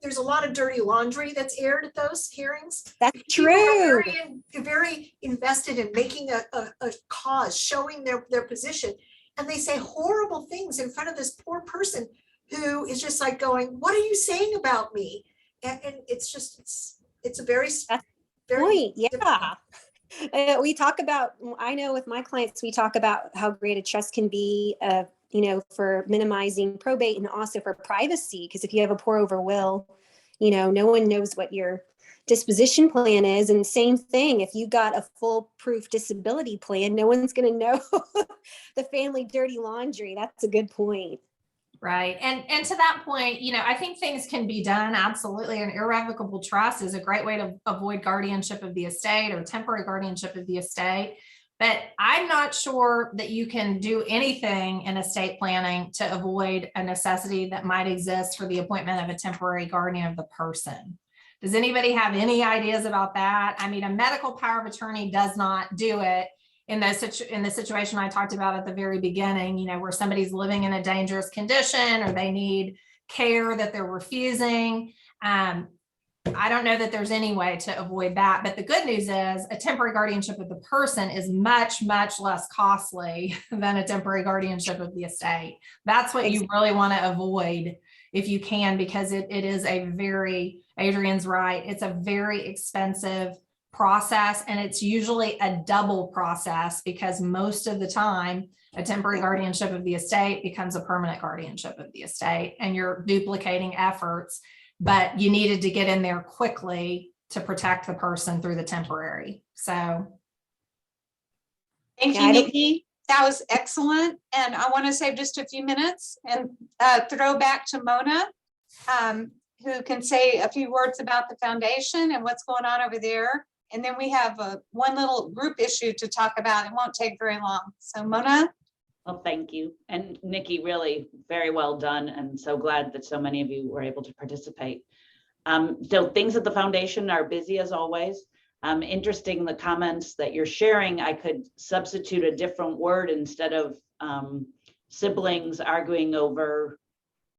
there's a lot of dirty laundry that's aired at those hearings. That's People are true. very invested in making a cause, showing their position. And they say horrible things in front of this poor person who is just like going, what are you saying about me? And it's a very Point. Yeah. I know with my clients, we talk about how great a trust can be, for minimizing probate and also for privacy. Because if you have a pour over will, no one knows what your disposition plan is. And same thing, if you got a foolproof disability plan, no one's going to know the family dirty laundry. That's a good point. Right. And to that point, I think things can be done. Absolutely. An irrevocable trust is a great way to avoid guardianship of the estate or temporary guardianship of the estate. But I'm not sure that you can do anything in estate planning to avoid a necessity that might exist for the appointment of a temporary guardian of the person. Does anybody have any ideas about that? I mean, a medical power of attorney does not do it in the situation I talked about at the very beginning, where somebody's living in a dangerous condition or they need care that they're refusing. I don't know that there's any way to avoid that, but the good news is a temporary guardianship of the person is much, much less costly than a temporary guardianship of the estate. That's what you really want to avoid if you can, because it is a very, Adrian's right, it's a very expensive process, and it's usually a double process because most of the time a temporary guardianship of the estate becomes a permanent guardianship of the estate, and you're duplicating efforts. But you needed to get in there quickly to protect the person through the temporary. So. Thank Yeah, you, I don't- Nikki. That was excellent. And I want to save just a few minutes and throw back to Mona, who can say a few words about the foundation and what's going on over there. And then we have one little group issue to talk about. It won't take very long. So Mona. Well, thank you. And Nikki, really very well done. And so glad that so many of you were able to participate. So things at the foundation are busy as always. Interesting, the comments that you're sharing, I could substitute a different word instead of siblings arguing over,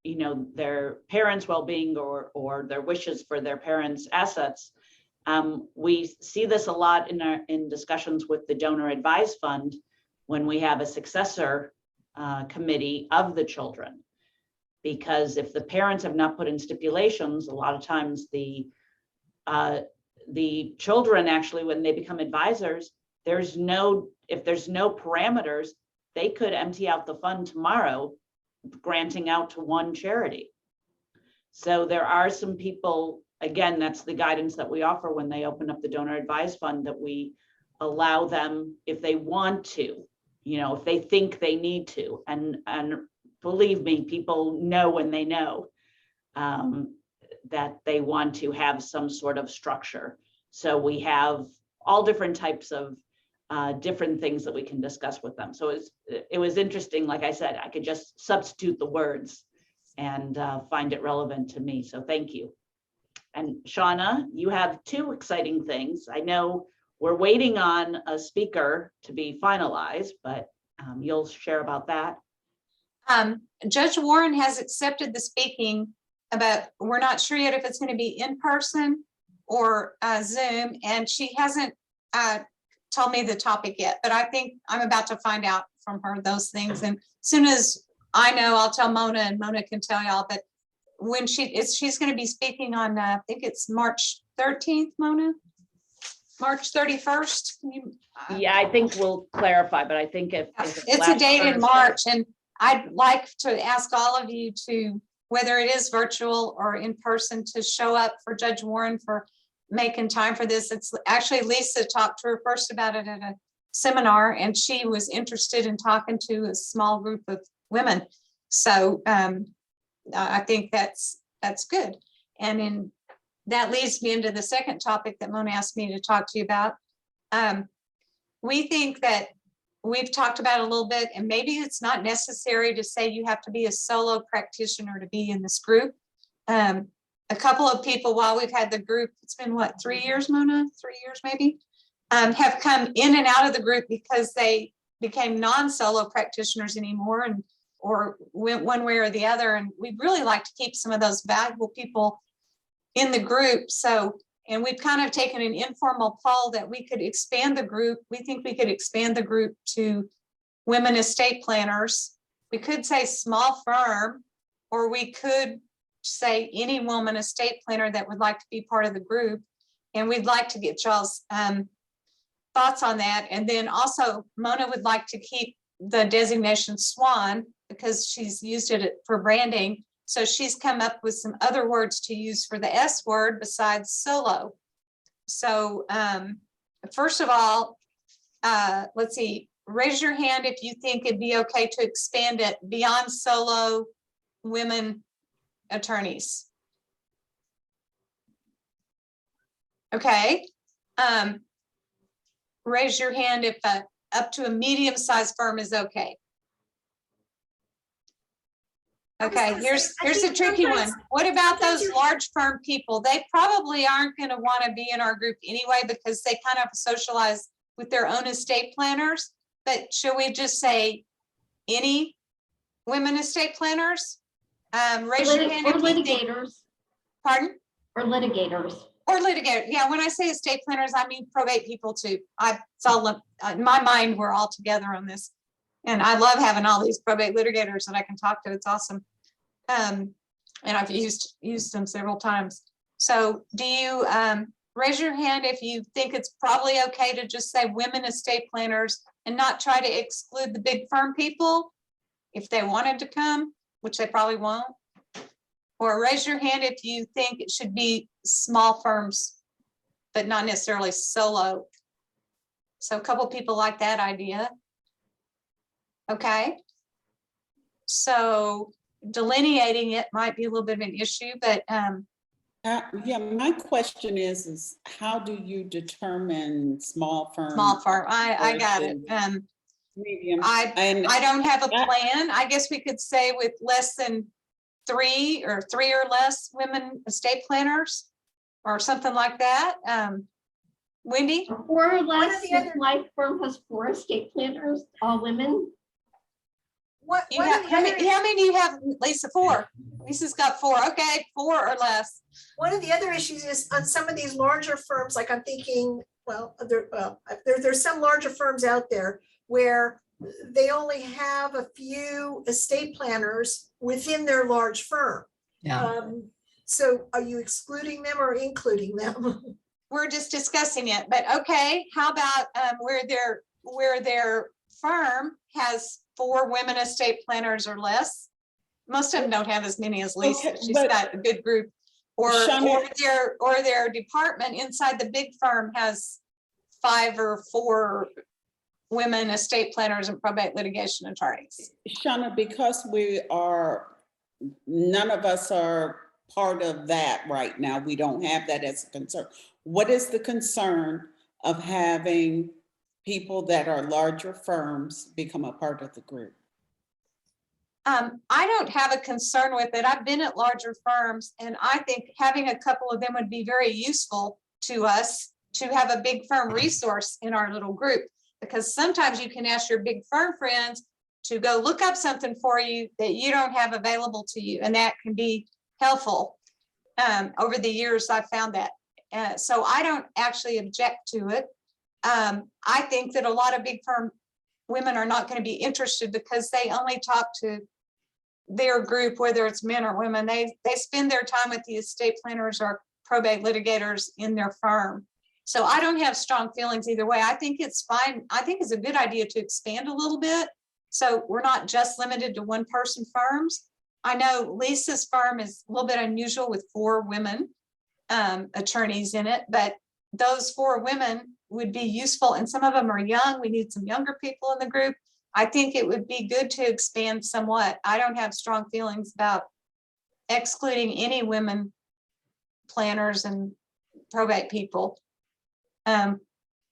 you know, their parents' well-being or their wishes for their parents' assets. We see this a lot in discussions with the donor advised fund when we have a successor committee of the children. Because if the parents have not put in stipulations, a lot of times the children actually, when they become advisors, if there's no parameters, they could empty out the fund tomorrow, granting out to one charity. So there are some people, again, that's the guidance that we offer when they open up the donor advised fund, that we allow them, if they want to, you know, if they think they need to, and believe me, people know when they know that they want to have some sort of structure. So we have all different types of different things that we can discuss with them. So it was interesting. Like I said, I could just substitute the words and find it relevant to me. So thank you. And Shauna, you have two exciting things. I know we're waiting on a speaker to be finalized, but you'll share about that. Judge Warren has accepted the speaking, but we're not sure yet if it's going to be in person or Zoom, and she hasn't told me the topic yet, but I think I'm about to find out from her those things. And as soon as I know, I'll tell Mona, and Mona can tell y'all. But when she's going to be speaking on, I think it's March 13th, Mona? March 31st? Yeah, I think we'll clarify, but I think if It's a date in March, and I'd like to ask all of you to, whether it is virtual or in person, to show up for Judge Warren for making time for this. It's actually Lisa talked to her first about it at a seminar, and she was interested in talking to a small group of women. So I think that's good. And that leads me into the second topic that Mona asked me to talk to you about. We think that we've talked about it a little bit, and maybe it's not necessary to say you have to be a solo practitioner to be in this group. A couple of people, while we've had the group, it's been what, 3 years, Mona? 3 years maybe, have come in and out of the group because they became non-solo practitioners anymore, or went one way or the other. And we'd really like to keep some of those valuable people in the group. So, and we've kind of taken an informal poll that we could expand the group. We think we could expand the group to women estate planners. We could say small firm, or we could say any woman estate planner that would like to be part of the group. And we'd like to get y'all's thoughts on that. And then also Mona would like to keep the designation SWAN because she's used it for branding. So she's come up with some other words to use for the S word besides solo. So first of all, let's see, raise your hand if you think it'd be okay to expand it beyond solo women attorneys. Okay. Raise your hand if up to a medium-sized firm is okay. Okay, here's a tricky one. What about those large firm people? They probably aren't going to want to be in our group anyway because they kind of socialize with their own estate planners. But should we just say any women estate planners? Raise your hand. Or litigators. Pardon? Or litigators. Or litigate. Yeah, when I say estate planners, I mean probate people too. It's all, in my mind, we're all together on this. And I love having all these probate litigators that I can talk to. It's awesome. And I've used them several times. So do you raise your hand if you think it's probably okay to just say women estate planners and not try to exclude the big firm people if they wanted to come, which they probably won't? Or raise your hand if you think it should be small firms, but not necessarily solo. So a couple people like that idea. Okay. So delineating it might be a little bit of an issue, but yeah, my question is how do you determine small firm? small firm, I got it. Medium. I don't have a plan. I guess we could say with less than three or less women estate planners or something like that. Wendy? 4 or less, the other- life firm has 4 estate planners, all women. What, You what have, are the how other, many do you have, Lisa? 4. Lisa's got 4. Okay, 4 or less. one of the other issues is on some of these larger firms, like I'm thinking, there's some larger firms out there where they only have a few estate planners within their large firm. So are you excluding them or including them? We're just discussing it, but okay, how about where their firm has 4 women estate planners or less? Most of them don't have as many as Lisa. Okay, She's but- got a good group. Or Shania- their department inside the big firm has 5 or 4 women estate planners and probate litigation attorneys. Shauna, because none of us are part of that right now. We don't have that as a concern. What is the concern of having people that are larger firms become a part of the group? I don't have a concern with it. I've been at larger firms and I think having a couple of them would be very useful to us to have a big firm resource in our little group. Because sometimes you can ask your big firm friends to go look up something for you that you don't have available to you. And that can be helpful. Over the years, I've found that. So I don't actually object to it. I think that a lot of big firm women are not going to be interested because they only talk to their group, whether it's men or women. They spend their time with the estate planners or probate litigators in their firm. So I don't have strong feelings either way. I think it's fine. I think it's a good idea to expand a little bit. So we're not just limited to 1-person firms. I know Lisa's firm is a little bit unusual with 4 women attorneys in it, but those 4 women would be useful. And some of them are young. We need some younger people in the group. I think it would be good to expand somewhat. I don't have strong feelings about excluding any women planners and probate people.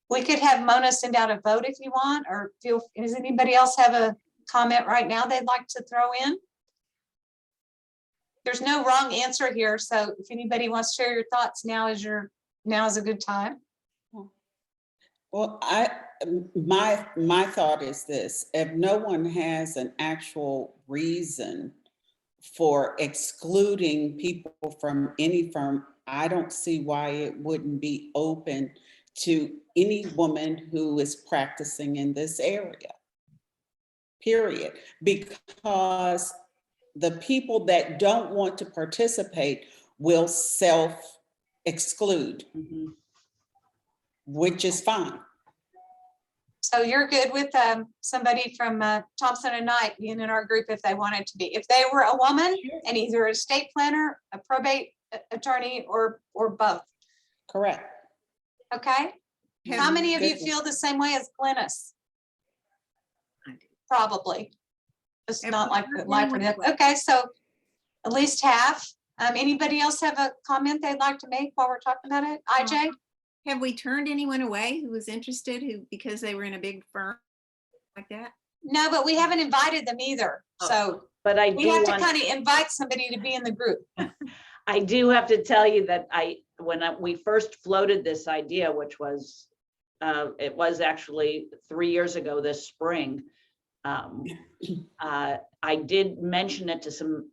We could have Mona send out a vote if you want, or does anybody else have a comment right now they'd like to throw in? There's no wrong answer here. So if anybody wants to share your thoughts, now is a good time. Well, my thought is this: if no one has an actual reason for excluding people from any firm, I don't see why it wouldn't be open to any woman who is practicing in this area, period. Because the people that don't want to participate will self-exclude, which is fine. So you're good with somebody from Thompson and Knight being in our group if they wanted to be. If they were a woman and either a estate planner, a probate attorney, or both. Correct. Okay. How many of you feel the same way as Glennis? I do. Probably. It's not like Everyone would. okay, so at least half. Anybody else have a comment they'd like to make while we're talking about it? IJ? Have we turned anyone away who was interested because they were in a big firm like that? No, but we haven't invited them either. So But I we do have to want, kind of invite somebody to be in the group. I do have to tell you that when we first floated this idea, which was, it was actually 3 years ago this spring. I did mention it to some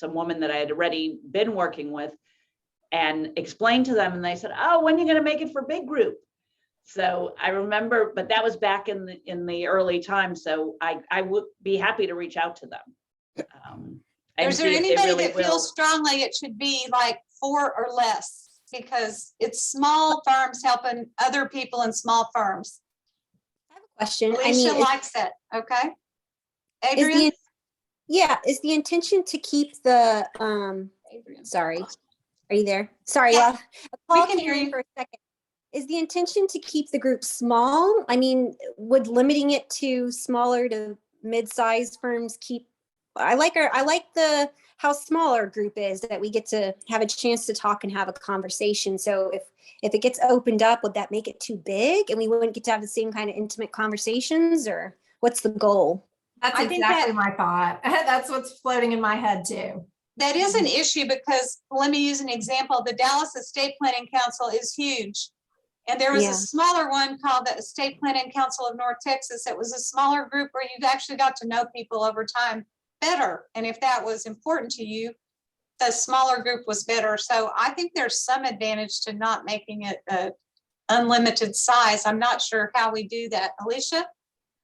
woman that I had already been working with, and explained to them, and they said, oh, when are you going to make it for big group? So I remember, but that was back in the early time. So I would be happy to reach out to them. And Is there see if they anybody really that will. feels strongly it should be like 4 or less? Because it's small firms helping other people in small firms. I have a question. I Alicia mean, likes it, okay? is Adrian? is the intention to keep the, sorry, are you there? Sorry, Yeah, a call can came hear in you. for a second. Is the intention to keep the group small? I mean, would limiting it to smaller to mid-sized firms keep, I like how small our group is, that we get to have a chance to talk and have a conversation. So if it gets opened up, would that make it too big and we wouldn't get to have the same kind of intimate conversations, or what's the goal? That's I think exactly my thought. That's what's floating in my head too. That is an issue because, let me use an example. The Dallas Estate Planning Council is huge. And there was Yeah. a smaller one called the Estate Planning Council of North Texas. It was a smaller group where you actually got to know people over time better. And if that was important to you, the smaller group was better. So I think there's some advantage to not making it a unlimited size. I'm not sure how we do that. Alicia?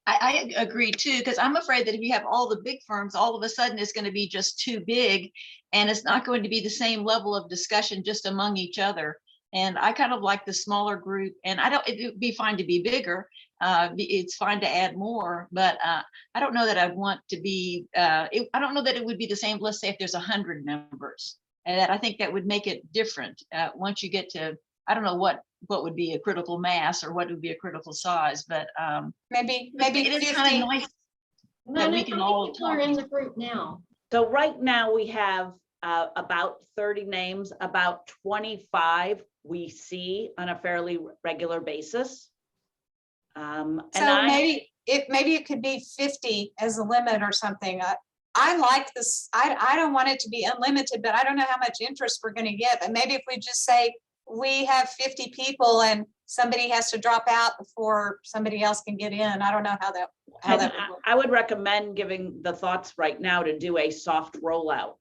I agree too, because I'm afraid that if you have all the big firms, all of a sudden it's going to be just too big, and it's not going to be the same level of discussion just among each other. And I kind of like the smaller group, and it would be fine to be bigger. It's fine to add more, but I don't know that I'd want to be, I don't know that it would be the same, let's say if there's 100 members, and that I think that would make it different. Once you get to, I don't know what would be a critical mass or what would be a critical size, but Maybe it is 50. kind of nice No, that no, we can how all many people are talk. in the group now? So right now we have about 30 names, about 25 we see on a fairly regular basis. And So maybe it could be 50 as a limit or something. I like this. I don't want it to be unlimited, but I don't know how much interest we're going to get. But maybe if we just say we have 50 people and somebody has to drop out before somebody else can get in. I don't know how that would work. I would recommend giving the thoughts right now to do a soft rollout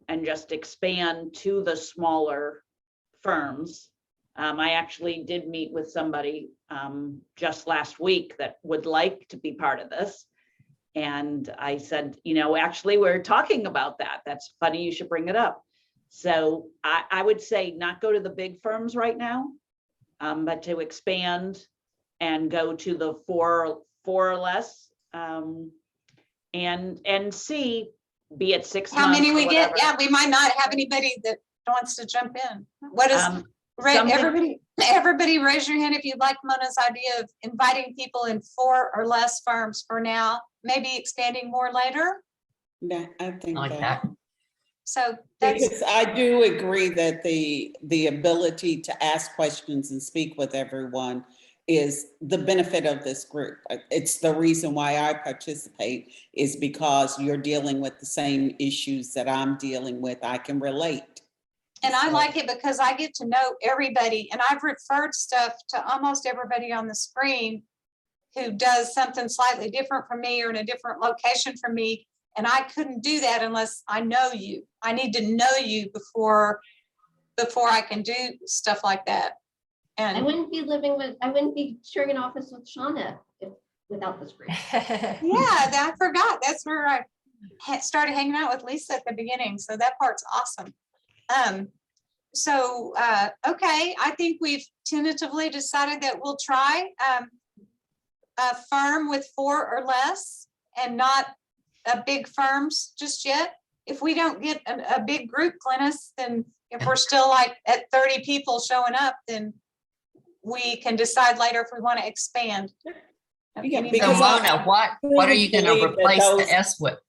and just expand to the smaller firms. I actually did meet with somebody just last week that would like to be part of this. And I said, actually, we're talking about that. That's funny, you should bring it up. So I would say not go to the big firms right now, but to expand and go to the four or less, and see, be it 6 months. How many or we get? whatever. Yeah, we might not have anybody that wants to jump in. What is, Something- everybody raise your hand if you'd like Mona's idea of inviting people in 4 or less firms for now, maybe expanding more later. Yeah, I think Like that. that. So that's, Because I do agree that the ability to ask questions and speak with everyone is the benefit of this group. It's the reason why I participate, is because you're dealing with the same issues that I'm dealing with. I can relate. and I like it because I get to know everybody, and I've referred stuff to almost everybody on the screen who does something slightly different from me or in a different location from me. And I couldn't do that unless I know you. I need to know you before I can do stuff like that. I And wouldn't be sharing an office with Shauna without this group. yeah, I forgot. That's where I started hanging out with Lisa at the beginning. So that part's awesome. Okay, I think we've tentatively decided that we'll try a firm with 4 or less and not big firms just yet. If we don't get a big group, Glennis, then if we're still like at 30 people showing up, then we can decide later if we want to expand. Yeah, So because Mona, what are you going to believe that replace those- the S with?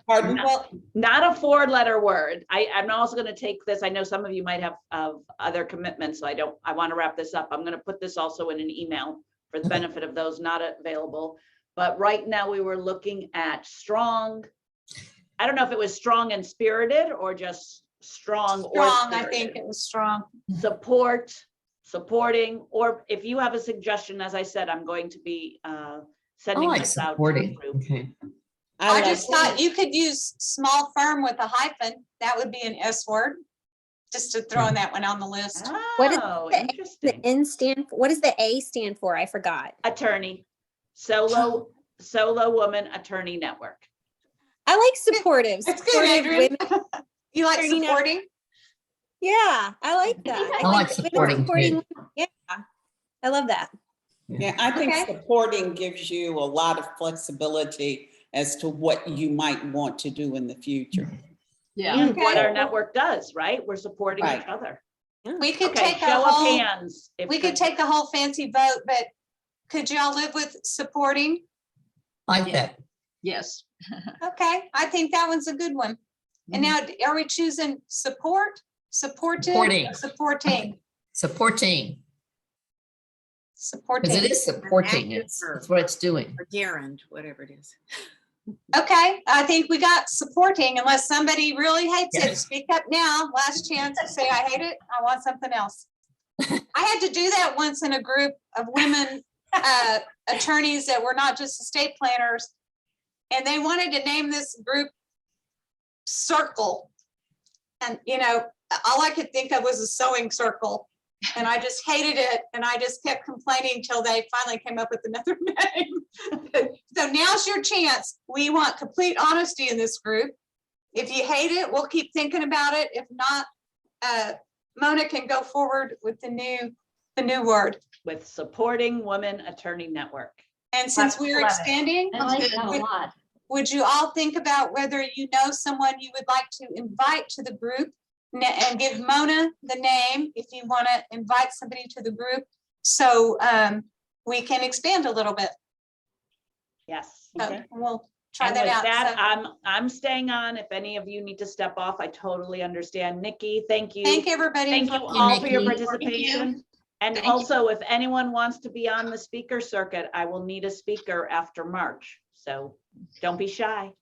Pardon? Well, Not a 4-letter word. I'm also going to take this. I know some of you might have other commitments, so I want to wrap this up. I'm going to put this also in an email for the benefit of those not available. But right now we were looking at strong. I don't know if it was strong and spirited or just strong or strong, I spirited. think it was strong. Supporting, or if you have a suggestion, as I said, I'm going to be I sending like this out to the supporting. group. Okay. I like just thought you could use small firm with a hyphen. That would be an S word just to throwing that one on the list. What is Oh, the interesting. N stand, what does the A stand for? I forgot. Attorney, solo woman attorney network. I like supportive. That's good, supportive Adrian. women. You like Attorney network. supporting? Yeah, I like that. I like women supporting too. women. Yeah, I love that. Yeah, I think Okay. supporting gives you a lot of flexibility as to what you might want to do in the future. Yeah. And what Okay. our network does, right? We're supporting each Right. other. We could Okay, take a show of whole, hands. if we could take the whole fancy vote, but could y'all live with supporting? Like that. Yes. Okay, I think that one's a good one. And now, are we choosing support, supported, Supporting. or supporting? Supporting, because it Supporting. is supporting. active It's verb. what it's doing. Or gerund, whatever it is. Okay, I think we got supporting unless somebody really hates it. Yes. Speak up now. Last chance to say, I hate it. I want something else. I had to do that once in a group of women attorneys that were not just estate planners. And they wanted to name this group Circle. And, you know, all I could think of was a sewing circle. And I just hated it. And I just kept complaining till they finally came up with another name. So now's your chance. We want complete honesty in this group. If you hate it, we'll keep thinking about it. If not, Mona can go forward with the new word. With supporting women attorney network. And since Love we're it. expanding, I like that a lot. would you all think about whether you know someone you would like to invite to the group and give Mona the name if you want to invite somebody to the group so we can expand a little bit. Yes. So we'll try And that with out. that, So I'm staying on. If any of you need to step off, I totally understand. Nikki, thank you. thank everybody. Thank you for- all for your Nikki. participation. And Thank you. also, if anyone wants to be on the speaker circuit, I will need a speaker after March. So don't be shy.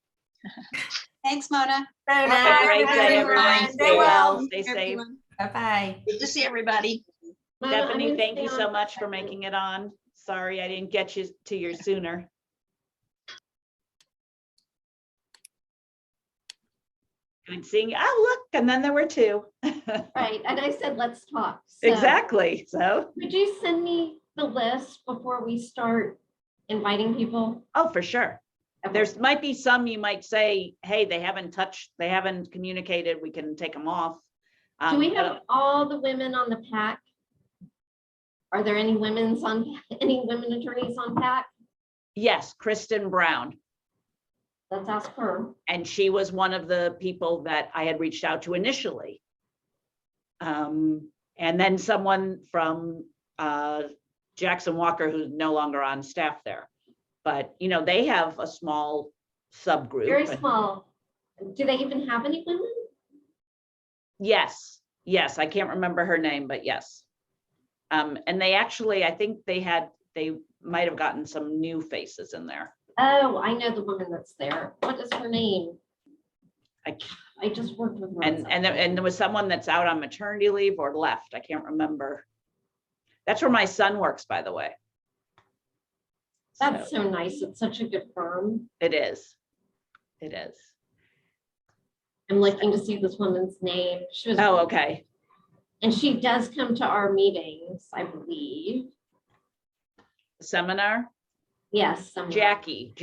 Thanks, Mona. Have a great day, everyone. Stay well, stay safe. Everyone. Bye-bye. Good to see everybody. Mona, I'm Stephanie, gonna thank stay you on so for much a for second. making it on. Sorry, I didn't get you to you sooner. Good seeing you. Oh, look, and then there were two. Right, and I said, let's talk. So Exactly, so, Could you send me the list before we start inviting people? oh, for sure. Okay. There's might be some you might say, hey, they haven't communicated, we can take them off. Do we But have all the women on the pack? Are there any women attorneys on pack? yes, Kristen Brown. Let's ask her. And she was one of the people that I had reached out to initially. And then someone from Jackson Walker, who's no longer on staff there. But, you know, they have a small subgroup. Very and- small. Do they even have any women? Yes, yes, I can't remember her name, but yes. And they actually, I think they might have gotten some new faces in there. Oh, I know the woman that's there. What is her name? I I just worked with her. on And something. there was someone that's out on maternity leave or left. I can't remember. That's where my son works, by the way. That's So so nice. It's such a good firm. it is. It is. I'm looking to see this woman's name. She was. Oh, okay. And she does come to our meetings, I believe. Seminar. Yes. somewhere. Jackie.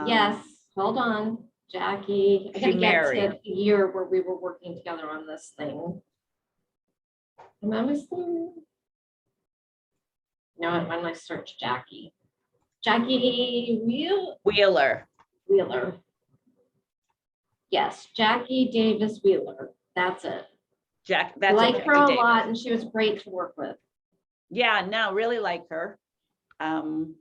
Yes, hold on, Jackie. I She gotta get married. to the year where we were working together on this thing. Am I missing? No, when I search Jackie. Jackie Wheeler. Wheeler. Yes, Jackie Davis Wheeler. That's it. I I like her a Davis. lot and she was great to work with. Yeah, no, really like her. And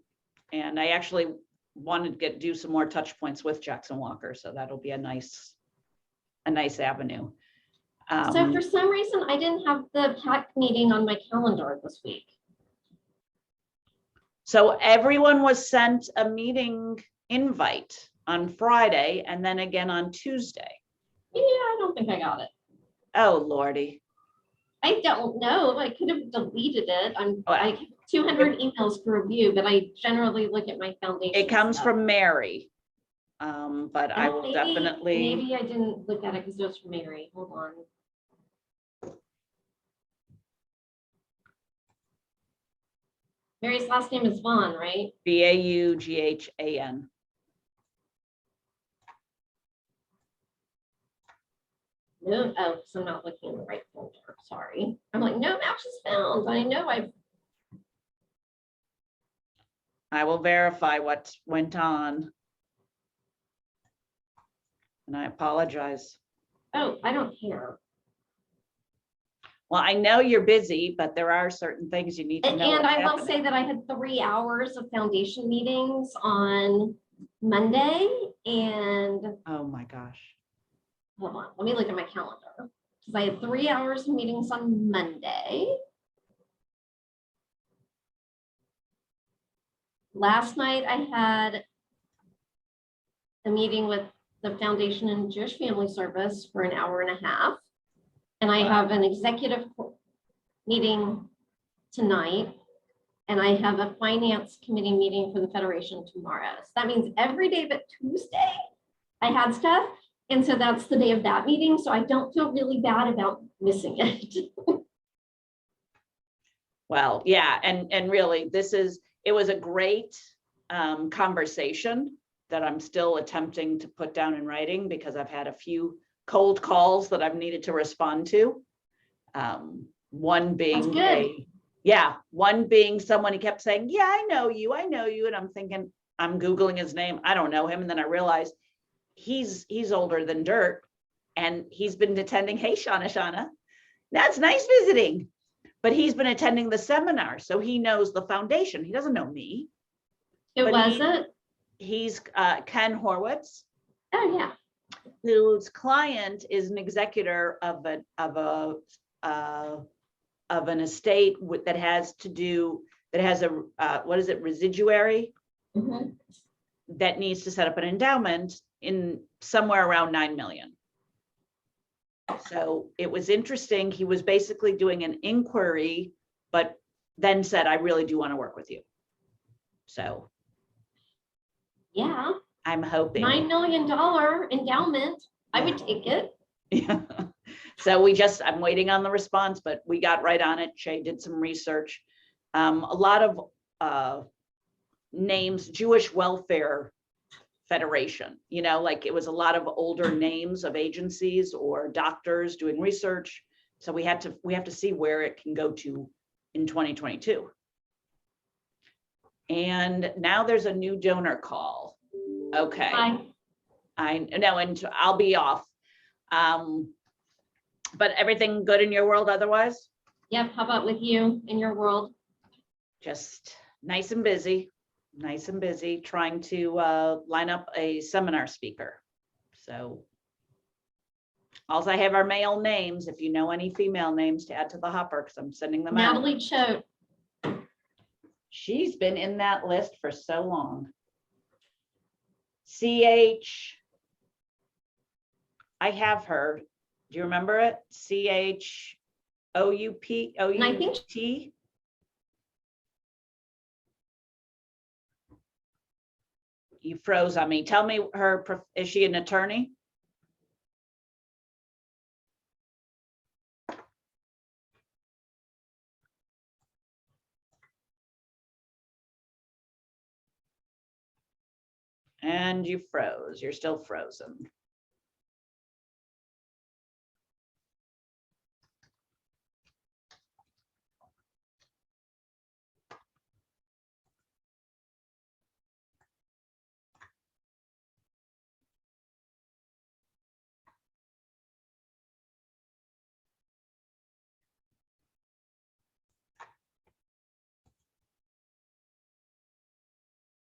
I actually wanted to do some more touch points with Jackson Walker, so that'll be a nice avenue. So for some reason, I didn't have the PAC meeting on my calendar this week. So everyone was sent a meeting invite on Friday and then again on Tuesday. Yeah, I don't think I got it. Oh, Lordy. I don't know. I could have deleted it. Oh, I have 200 emails to review, but I generally look at my foundation. It comes stuff. from Mary. But I Oh, will maybe- definitely, Maybe I didn't look at it because it was from Mary. Hold on. Mary's last name is Vaughn, right? Baughan. No, oh, because I'm not looking in the right folder. Sorry. I'm like, no match is found. I know I will verify what went on. And I apologize. oh, I don't care. Well, I know you're busy, but there are certain things you need to And know. what's I will happening. say that I had 3 hours of foundation meetings on Monday and Oh my gosh. hold on, let me look at my calendar. Because I had 3 hours of meetings on Monday. Last night I had a meeting with the Foundation and Jewish Family Service for an hour and a half. And I have an executive meeting tonight. And I have a finance committee meeting for the Federation tomorrow. So that means every day but Tuesday, I had stuff. And so that's the day of that meeting. So I don't feel really bad about missing it. Well, yeah, and really, it was a great conversation that I'm still attempting to put down in writing because I've had a few cold calls that I've needed to respond to. One being one being someone he kept saying, yeah, I know you. And I'm thinking, I'm Googling his name. I don't know him. And then I realized he's older than dirt and he's been attending. Hey, Shauna, that's nice visiting. But he's been attending the seminar, so he knows the foundation. He doesn't know me. It But wasn't. He's Ken Horwitz, Oh, yeah. whose client is an executor of an estate that has a what is it, residuary Mhm. that needs to set up an endowment in somewhere around 9 million. So it was interesting. He was basically doing an inquiry, but then said, I really do want to work with you. So Yeah. I'm hoping. $9 million endowment. I would take it. Yeah. So I'm waiting on the response, but we got right on it. Shay did some research. A lot of names, Jewish Welfare Federation, like it was a lot of older names of agencies or doctors doing research. So we have to see where it can go to in 2022. And now there's a new donor call. Okay. Hi. I know, and I'll be off. But everything good in your world otherwise? Yep. How about with you in your world? Just nice and busy, trying to line up a seminar speaker. So also I have our male names, if you know any female names to add to the hopper, because I'm sending them out. Natalie Choate. She's been in that list for so long. CH, I have her. Do you remember it? CHOUP, And I think OUT? You froze on me. Tell me is she an attorney? And you froze. You're still frozen.